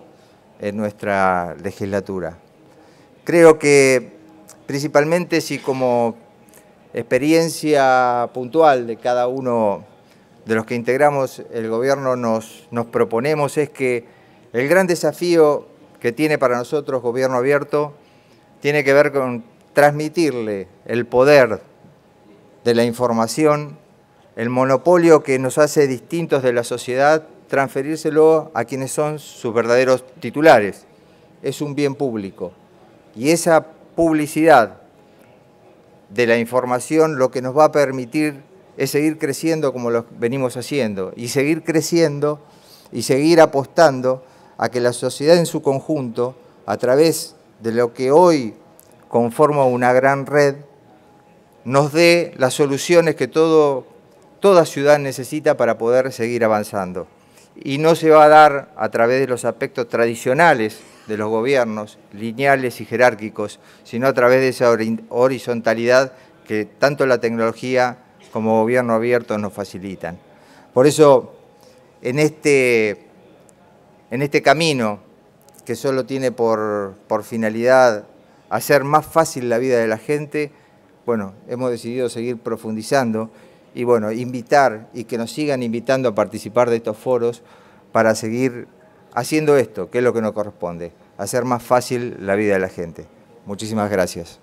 en nuestra legislatura. Creo que, principalmente, si como experiencia puntual de cada uno de los que integramos el gobierno nos proponemos, es que el gran desafío que tiene para nosotros gobierno abierto tiene que ver con transmitirle el poder de la información, el monopolio que nos hace distintos de la sociedad, transferírselo a quienes son sus verdaderos titulares. Es un bien público. Y esa publicidad de la información lo que nos va a permitir es seguir creciendo como lo venimos haciendo, y seguir creciendo y seguir apostando a que la sociedad en su conjunto, a través de lo que hoy conforma una gran red, nos dé las soluciones que toda ciudad necesita para poder seguir avanzando. Y no se va a dar a través de los aspectos tradicionales de los gobiernos, lineales y jerárquicos, sino a través de esa horizontalidad que tanto la tecnología como gobierno abierto nos facilitan. Por eso, en este camino que solo tiene por finalidad hacer más fácil la vida de la gente, bueno, hemos decidido seguir profundizando y, bueno, invitar y que nos sigan invitando a participar de estos foros para seguir haciendo esto, que es lo que nos corresponde, hacer más fácil la vida de la gente. Muchísimas gracias.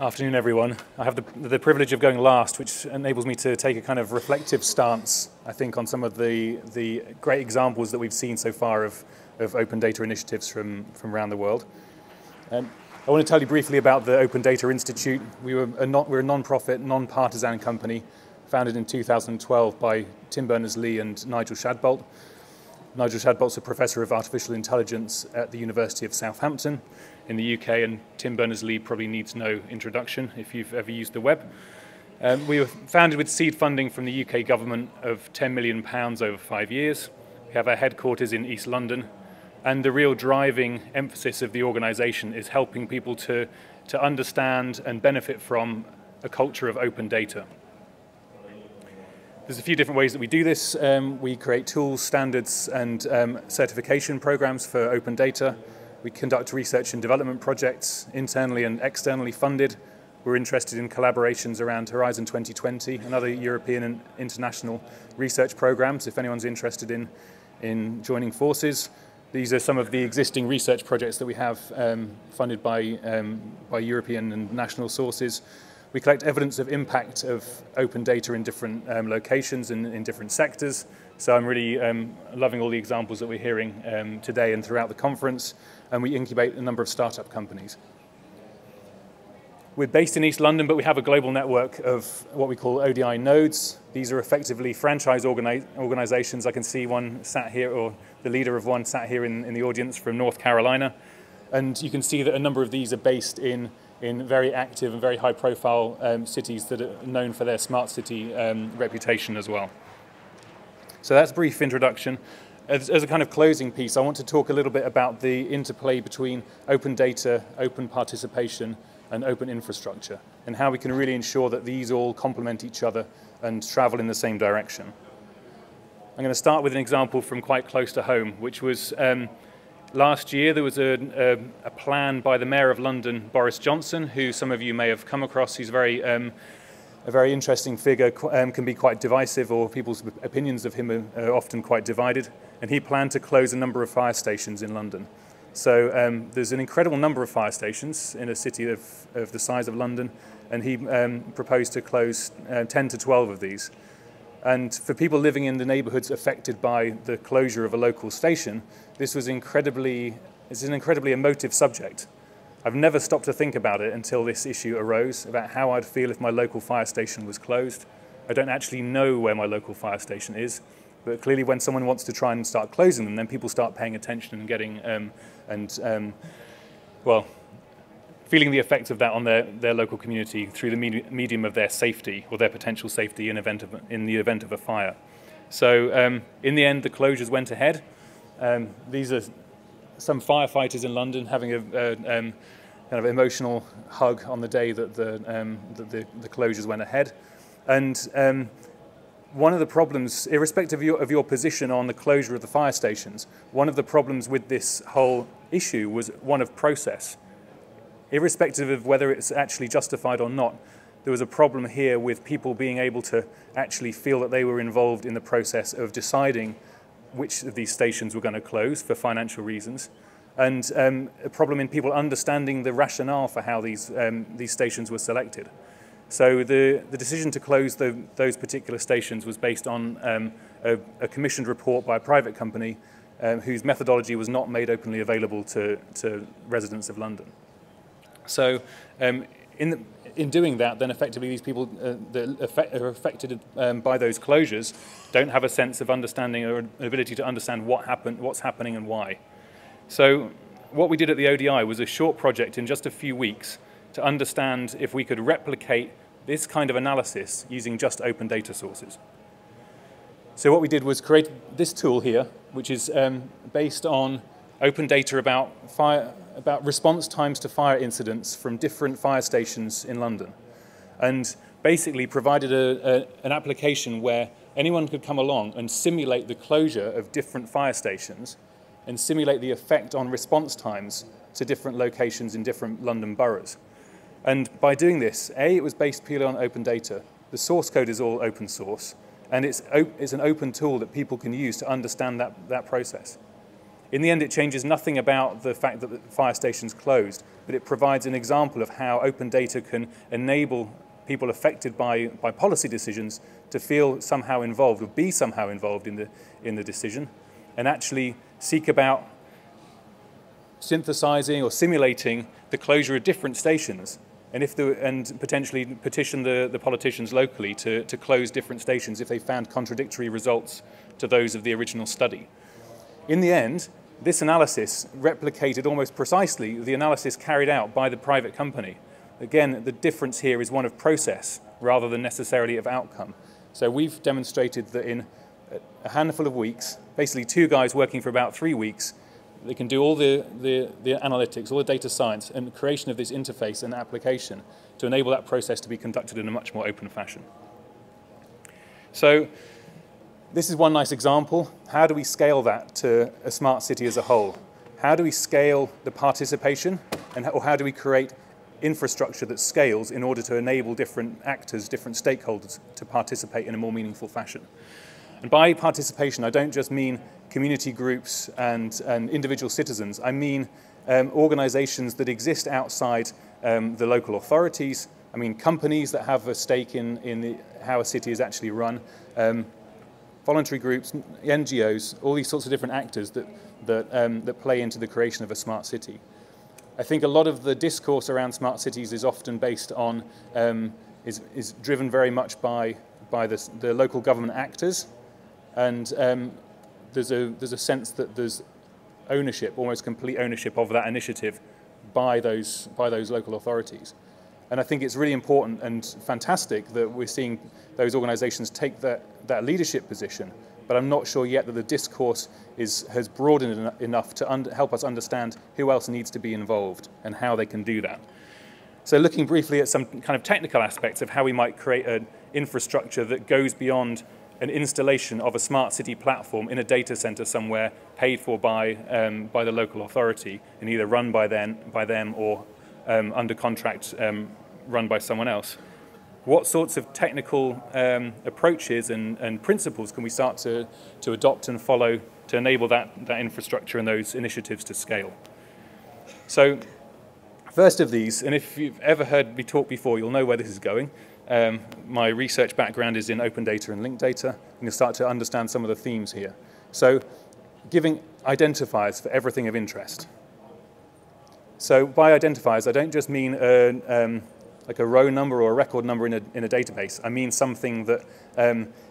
Afternoon, everyone. I have the privilege of going last, which enables me to take a kind of reflective stance, I think, on some of the great examples that we've seen so far of open data initiatives from around the world. I want to tell you briefly about the Open Data Institute. We're a non-profit, non-partisan company founded in 2012 by Tim Berners-Lee and Nigel Shadbolt. Nigel Shadbolt's a professor of artificial intelligence at the University of Southampton in the UK, and Tim Berners-Lee probably needs no introduction if you've ever used the web. We were founded with seed funding from the UK government of £10 million over 5 years. We have our headquarters in East London, And the real driving emphasis of the organization is helping people to understand and benefit from a culture of open data. There's a few different ways that we do this. We create tools, standards, and certification programs for open data. We conduct research and development projects, internally and externally funded. We're interested in collaborations around Horizon 2020 and other European and international research programs, if anyone's interested in joining forces. These are some of the existing research projects that we have funded by European and national sources. We collect evidence of impact of open data in different locations and in different sectors. So I'm really loving all the examples that we're hearing today and throughout the conference. And we incubate a number of startup companies. We're based in East London, but we have a global network of what we call ODI nodes. These are effectively franchise organizations. I can see one sat here, or the leader of one sat here in the audience from North Carolina. And you can see that a number of these are based in very active and very high-profile cities that are known for their smart city reputation as well. So that's a brief introduction. As a kind of closing piece, I want to talk a little bit about the interplay between open data, open participation, and open infrastructure, and how we can really ensure that these all complement each other and travel in the same direction. I'm going to start with an example from quite close to home, which was last year there was a plan by the Mayor of London, Boris Johnson, who some of you may have come across. He's a very interesting figure, can be quite divisive, or people's opinions of him are often quite divided. And he planned to close a number of fire stations in London. So there's an incredible number of fire stations in a city of the size of London, and he proposed to close 10 to 12 of these. And for people living in the neighbourhoods affected by the closure of a local station, it's an incredibly emotive subject. I've never stopped to think about it until this issue arose, about how I'd feel if my local fire station was closed. I don't actually know where my local fire station is, but clearly when someone wants to try and start closing them, then people start paying attention and getting, feeling the effects of that on their local community through the medium of their safety, or their potential safety in the event of a fire. So in the end, the closures went ahead. These are some firefighters in London having a kind of emotional hug on the day that the closures went ahead. And one of the problems, irrespective of your position on the closure of the fire stations, one of the problems with this whole issue was one of process. Irrespective of whether it's actually justified or not, there was a problem here with people being able to actually feel that they were involved in the process of deciding which of these stations were going to close for financial reasons, and a problem in people understanding the rationale for how these stations were selected. So the decision to close those particular stations was based on a commissioned report by a private company whose methodology was not made openly available to residents of London. So in doing that, then effectively these people that are affected by those closures don't have a sense of understanding or an ability to understand what's happening and why. So what we did at the ODI was a short project in just a few weeks to understand if we could replicate this kind of analysis using just open data sources. So what we did was create this tool here, which is based on open data about response times to fire incidents from different fire stations in London, and basically provided an application where anyone could come along and simulate the closure of different fire stations and simulate the effect on response times to different locations in different London boroughs. And by doing this, it was based purely on open data. The source code is all open source, and it's an open tool that people can use to understand that process. In the end, it changes nothing about the fact that the fire station's closed, but it provides an example of how open data can enable people affected by policy decisions to feel somehow involved, or be somehow involved in the decision, and actually seek about synthesizing or simulating the closure of different stations, and potentially petition the politicians locally to close different stations if they found contradictory results to those of the original study. In the end, this analysis replicated almost precisely the analysis carried out by the private company. Again, the difference here is one of process rather than necessarily of outcome. So we've demonstrated that in a handful of weeks, basically 2 guys working for about 3 weeks, They can do all the analytics, all the data science, and the creation of this interface and application to enable that process to be conducted in a much more open fashion. So this is one nice example. How do we scale that to a smart city as a whole? How do we scale the participation, or how do we create infrastructure that scales in order to enable different actors, different stakeholders to participate in a more meaningful fashion? And by participation, I don't just mean community groups and individual citizens. I mean organizations that exist outside the local authorities. I mean companies that have a stake in how a city is actually run. Voluntary groups, NGOs, all these sorts of different actors that play into the creation of a smart city. I think a lot of the discourse around smart cities is often based on, is driven very much by the local government actors, and there's a sense that there's ownership, almost complete ownership of that initiative by those local authorities. And I think it's really important and fantastic that we're seeing those organizations take that leadership position, but I'm not sure yet that the discourse has broadened enough to help us understand who else needs to be involved and how they can do that. So looking briefly at some kind of technical aspects of how we might create an infrastructure that goes beyond an installation of a smart city platform in a data center somewhere paid for by the local authority and either run by them or under contract run by someone else. What sorts of technical approaches and principles can we start to adopt and follow to enable that infrastructure and those initiatives to scale? So first of these, and if you've ever heard me talk before, you'll know where this is going. My research background is in open data and linked data, and you'll start to understand some of the themes here. So giving identifiers for everything of interest. So by identifiers, I don't just mean like a row number or a record number in a database. I mean something that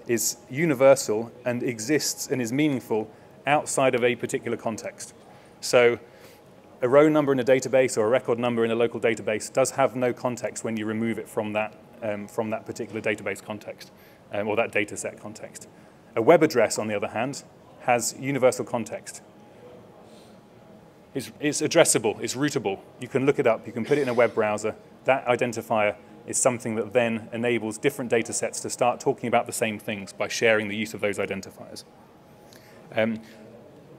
is universal and exists and is meaningful outside of a particular context. So a row number in a database or a record number in a local database does have no context when you remove it from that particular database context or that data set context. A web address, on the other hand, has universal context. It's addressable, it's routable. You can look it up, you can put it in a web browser. That identifier is something that then enables different data sets to start talking about the same things by sharing the use of those identifiers.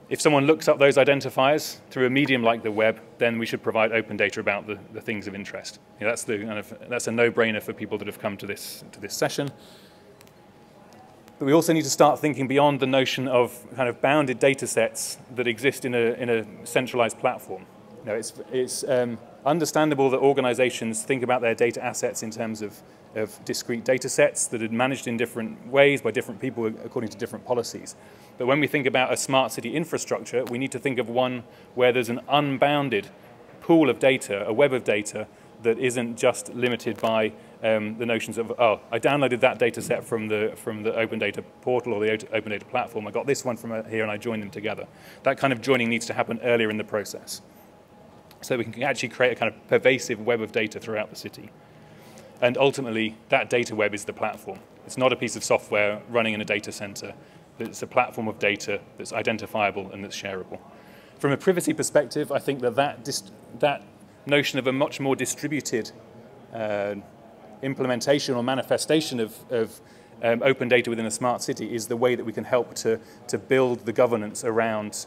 If someone looks up those identifiers through a medium like the web, then we should provide open data about the things of interest. You know, that's a no-brainer for people that have come to this session. But we also need to start thinking beyond the notion of kind of bounded data sets that exist in a centralized platform. You know, it's understandable that organizations think about their data assets in terms of discrete data sets that are managed in different ways by different people according to different policies. But when we think about a smart city infrastructure, we need to think of one where there's an unbounded pool of data, a web of data, that isn't just limited by the notions of, oh, I downloaded that data set from the open data portal or the open data platform. I got this one from here and I joined them together. That kind of joining needs to happen earlier in the process, so we can actually create a kind of pervasive web of data throughout the city. And ultimately, that data web is the platform. It's not a piece of software running in a data center. It's a platform of data that's identifiable and that's shareable. From a privacy perspective, I think that notion of a much more distributed implementation or manifestation of open data within a smart city is the way that we can help to build the governance around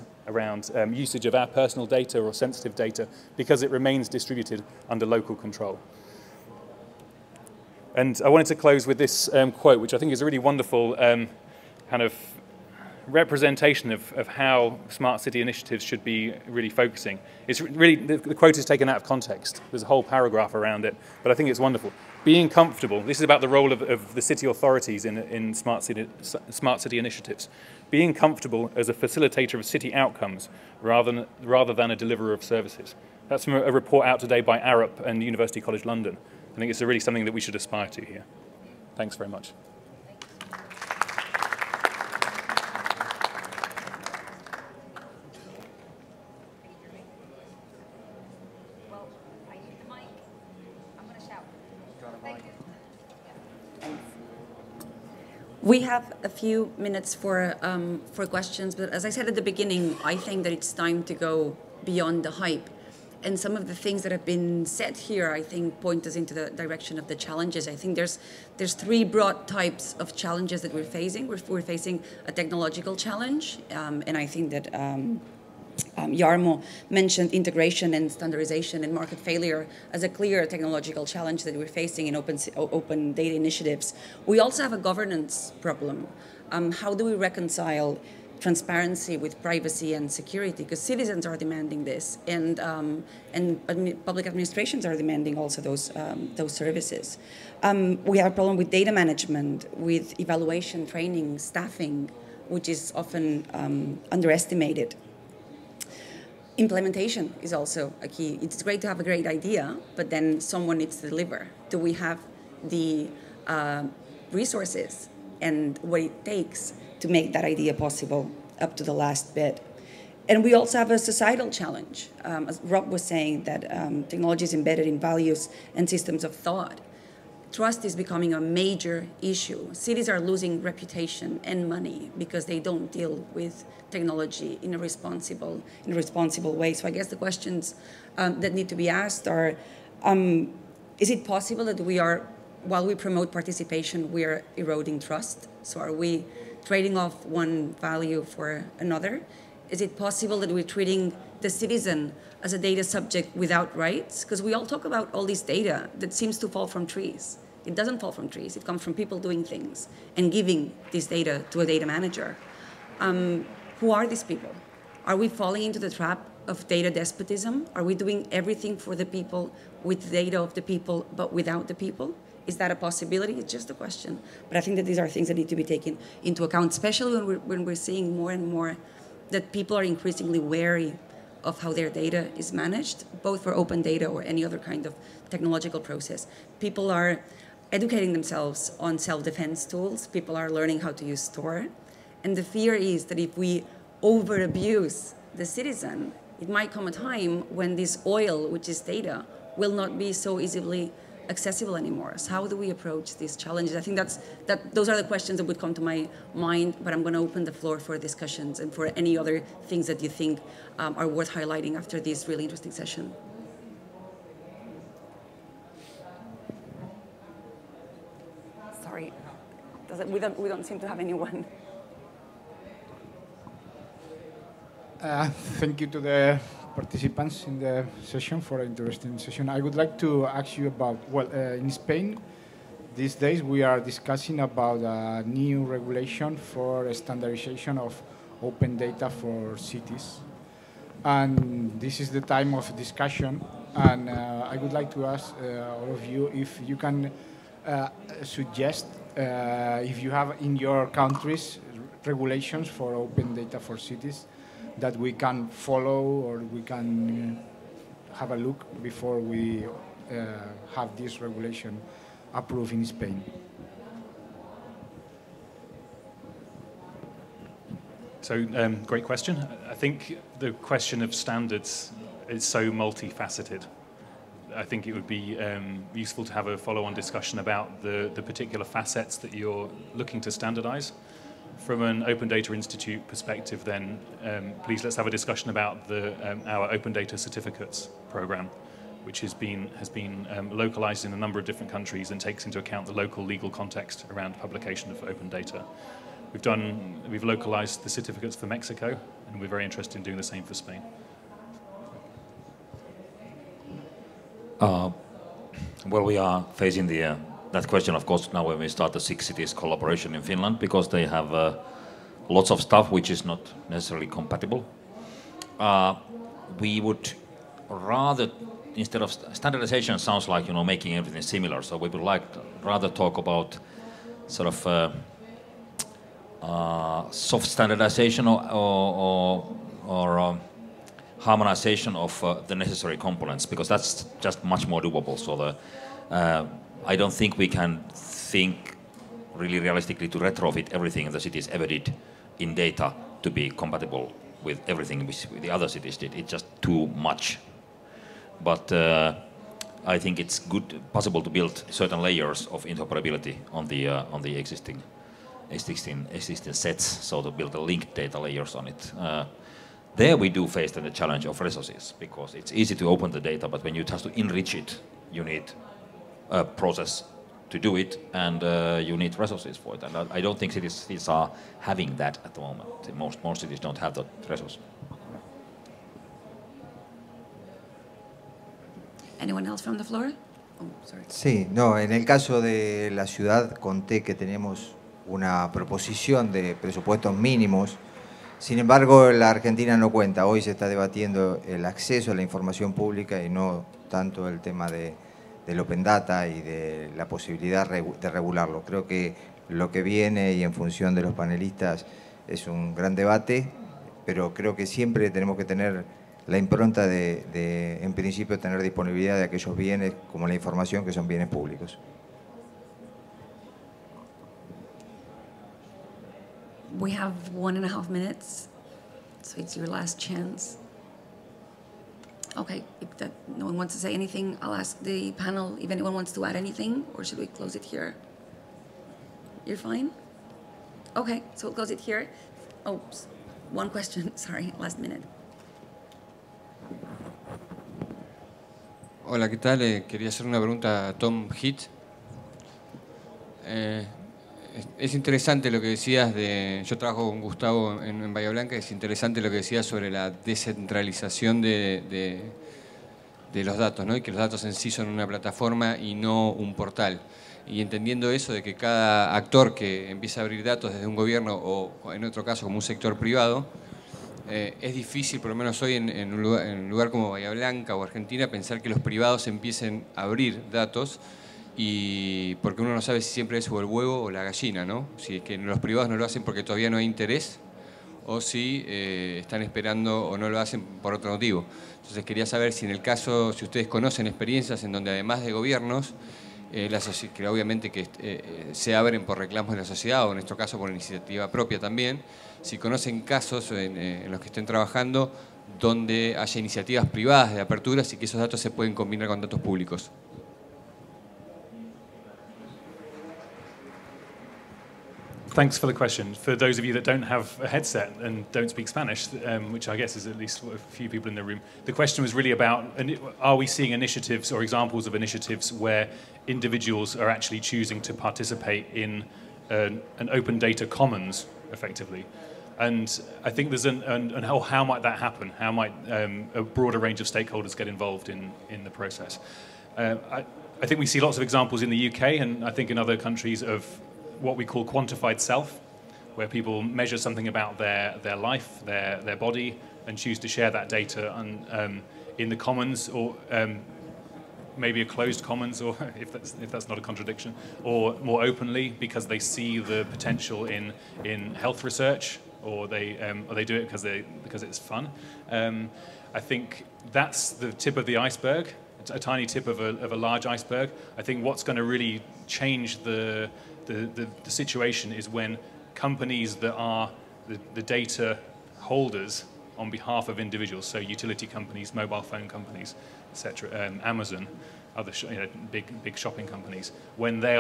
usage of our personal data or sensitive data, because it remains distributed under local control. And I wanted to close with this quote, which I think is a really wonderful kind of representation of how smart city initiatives should be really focusing. It's really, the quote is taken out of context. There's a whole paragraph around it, but I think it's wonderful. Being comfortable, this is about the role of the city authorities in smart city initiatives. Being comfortable as a facilitator of city outcomes rather than a deliverer of services. That's from a report out today by Arup and University College London. I think it's really something that we should aspire to here. Thanks very much. We have a few minutes for questions, but as I said at the beginning, I think that it's time to go beyond the hype. And some of the things that have been said here, I think, point us into the direction of the challenges. I think there's three broad types of challenges that we're facing. We're facing a technological challenge, and I think that Jarmo mentioned integration and standardization and market failure as a clear technological challenge that we're facing in open data initiatives. We also have a governance problem. How do we reconcile transparency with privacy and security? Because citizens are demanding this, and public administrations are demanding also those services. We have a problem with data management, with evaluation, training, staffing, which is often underestimated. Implementation is also a key. It's great to have a great idea, but then someone needs to deliver. Do we have the resources and what it takes to make that idea possible up to the last bit? And we also have a societal challenge. As Rob was saying, that technology is embedded in values and systems of thought. Trust is becoming a major issue. Cities are losing reputation and money because they don't deal with technology in a responsible way. So I guess the questions that need to be asked are, is it possible that while we promote participation, we are eroding trust? So are we trading off one value for another? Is it possible that we're treating the citizen as a data subject without rights? Because we all talk about all this data that seems to fall from trees. It doesn't fall from trees. It comes from people doing things and giving this data to a data manager. Who are these people? Are we falling into the trap of data despotism? Are we doing everything for the people with data of the people but without the people? Is that a possibility? It's just a question. But I think that these are things that need to be taken into account, especially when we're seeing more and more that people are increasingly wary of how their data is managed, both for open data or any other kind of technological process. People are educating themselves on self-defense tools. People are learning how to use Store. And the fear is that if we over-abuse the citizen, it might come a time when this oil, which is data, will not be so easily accessible anymore. So how do we approach these challenges? I think those are the questions that would come to my mind, but I'm going to open the floor for discussions and for any other things that you think are worth highlighting after this really interesting session. Sorry, we don't seem to have anyone. Thank you to the participants in the session for an interesting session. I would like to ask you about, in Spain, these days we are discussing about a new regulation for standardization of open data for cities. And this is the time of discussion. And I would like to ask all of you if you can suggest if you have in your countries regulations for open data for cities that we can follow or we can have a look before we have this regulation approved in Spain. So, great question. I think the question of standards is so multifaceted. I think it would be useful to have a follow-on discussion about the particular facets that you're looking to standardize. From an Open Data Institute perspective, then, please let's have a discussion about our Open Data Certificates program, which has been localized in a number of different countries and takes into account the local legal context around publication of open data. We've localized the certificates for Mexico, and we're very interested in doing the same for Spain. Well, we are facing that question, of course, now when we start the 6 cities collaboration in Finland, because they have lots of stuff which is not necessarily compatible. We would rather, instead of standardization, sounds like making everything similar. So we would like to rather talk about sort of soft standardization or harmonization of the necessary components, because that's just much more doable. So I don't think we can think really realistically to retrofit everything the cities ever did in data to be compatible with everything the other cities did. It's just too much. But I think it's possible to build certain layers of interoperability on the existing existing sets, so to build the linked data layers on it. There we do face the challenge of resources, because it's easy to open the data, but when you have to enrich it, you need a process to do it, and you need resources for it. And I don't think cities are having that at the moment. Most cities don't have that resource. Anyone else from the floor? Oh, sorry. Sí, no, en el caso de la ciudad conté que teníamos una proposición de presupuestos mínimos. Sin embargo, la Argentina no cuenta. Hoy se está debatiendo el acceso a la información pública y no tanto el tema del Open Data y de la posibilidad de regularlo. Creo que lo que viene, y en función de los panelistas, es un gran debate, pero creo que siempre tenemos que tener la impronta de en principio, tener disponibilidad de aquellos bienes, como la información, que son bienes públicos. We have 1.5 minutes, so it's your last chance. Okay, if no one wants to say anything, I'll ask the panel if anyone wants to add anything, or should we close it here? You're fine? Okay, so we'll close it here. Oh, one question, sorry, last minute. Hola, ¿qué tal? Quería hacer una pregunta a Tom Heath. Es interesante lo que decías de... Yo trabajo con Gustavo en Bahía Blanca, es interesante lo que decías sobre la descentralización de los datos, ¿no? Y que los datos en sí son una plataforma y no un portal. Y entendiendo eso de que cada actor que empieza a abrir datos desde un gobierno o en otro caso como un sector privado, es difícil, por lo menos hoy en un lugar como Bahía Blanca o Argentina, pensar que los privados empiecen a abrir datos, y porque uno no sabe si siempre es o el huevo o la gallina, ¿no? Si es que los privados no lo hacen porque todavía no hay interés, o si están esperando o no lo hacen por otro motivo. Entonces quería saber si en el caso, si ustedes conocen experiencias en donde además de gobiernos, que obviamente que se abren por reclamos de la sociedad, o en nuestro caso por iniciativa propia también, si conocen casos en los que estén trabajando donde haya iniciativas privadas de aperturas y que esos datos se pueden combinar con datos públicos. Thanks for the question. For those of you that don't have a headset and don't speak Spanish, which I guess is at least a few people in the room, the question was really about, are we seeing initiatives or examples of initiatives where individuals are actually choosing to participate in an open data commons, effectively? And I think there's and how might that happen? How might a broader range of stakeholders get involved in the process? I think we see lots of examples in the UK, and I think in other countries, of what we call quantified self, where people measure something about their life, their body, and choose to share that data in the commons, or maybe a closed commons, or if that's not a contradiction, or more openly because they see the potential in health research, or they do it because it's fun. I think that's the tip of the iceberg, a tiny tip of a large iceberg. I think what's going to really change the situation is when companies that are the data holders on behalf of individuals, so utility companies, mobile phone companies, etc., Amazon, other big shopping companies, when they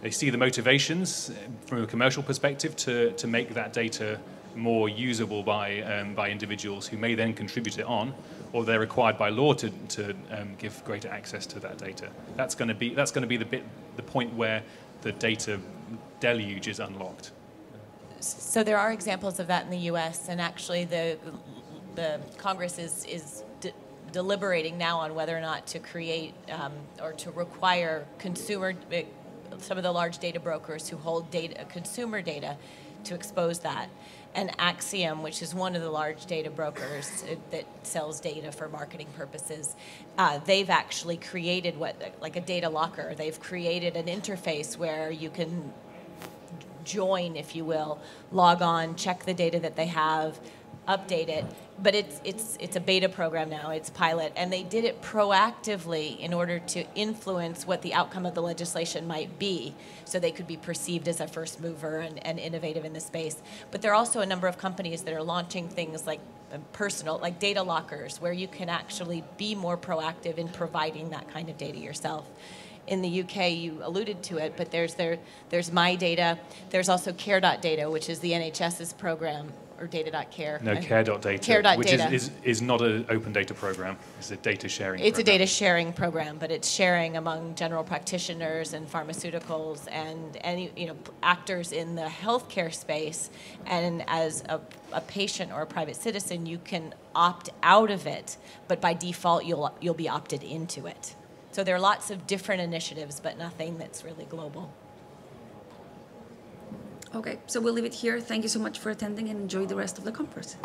they see the motivations from a commercial perspective to make that data more usable by individuals who may then contribute it on, or they're required by law to give greater access to that data. That's going to be the point where the data deluge is unlocked. So there are examples of that in the U.S., and actually the Congress is deliberating now on whether or not to create or to require some of the large data brokers who hold consumer data to expose that. And Axiom, which is one of the large data brokers that sells data for marketing purposes, they've actually created like a data locker. They've created an interface where you can join, if you will, log on, check the data that they have, update it. But it's a beta program now, it's pilot, and they did it proactively in order to influence what the outcome of the legislation might be, so they could be perceived as a first mover and innovative in the space. But there are also a number of companies that are launching things like like data lockers, where you can actually be more proactive in providing that kind of data yourself. in the UK, you alluded to it, but there's My Data. There's also Care.data, which is the NHS's program, or Data.care. No, Care.data, Care.data. which is not an open data program. It's a data sharing program. It's a data sharing program, but it's sharing among general practitioners and pharmaceuticals and any actors in the healthcare space. And as a patient or a private citizen, you can opt out of it, but by default you'll be opted into it. So there are lots of different initiatives, but nothing that's really global. Okay, so we'll leave it here. Thank you so much for attending and enjoy the rest of the conference.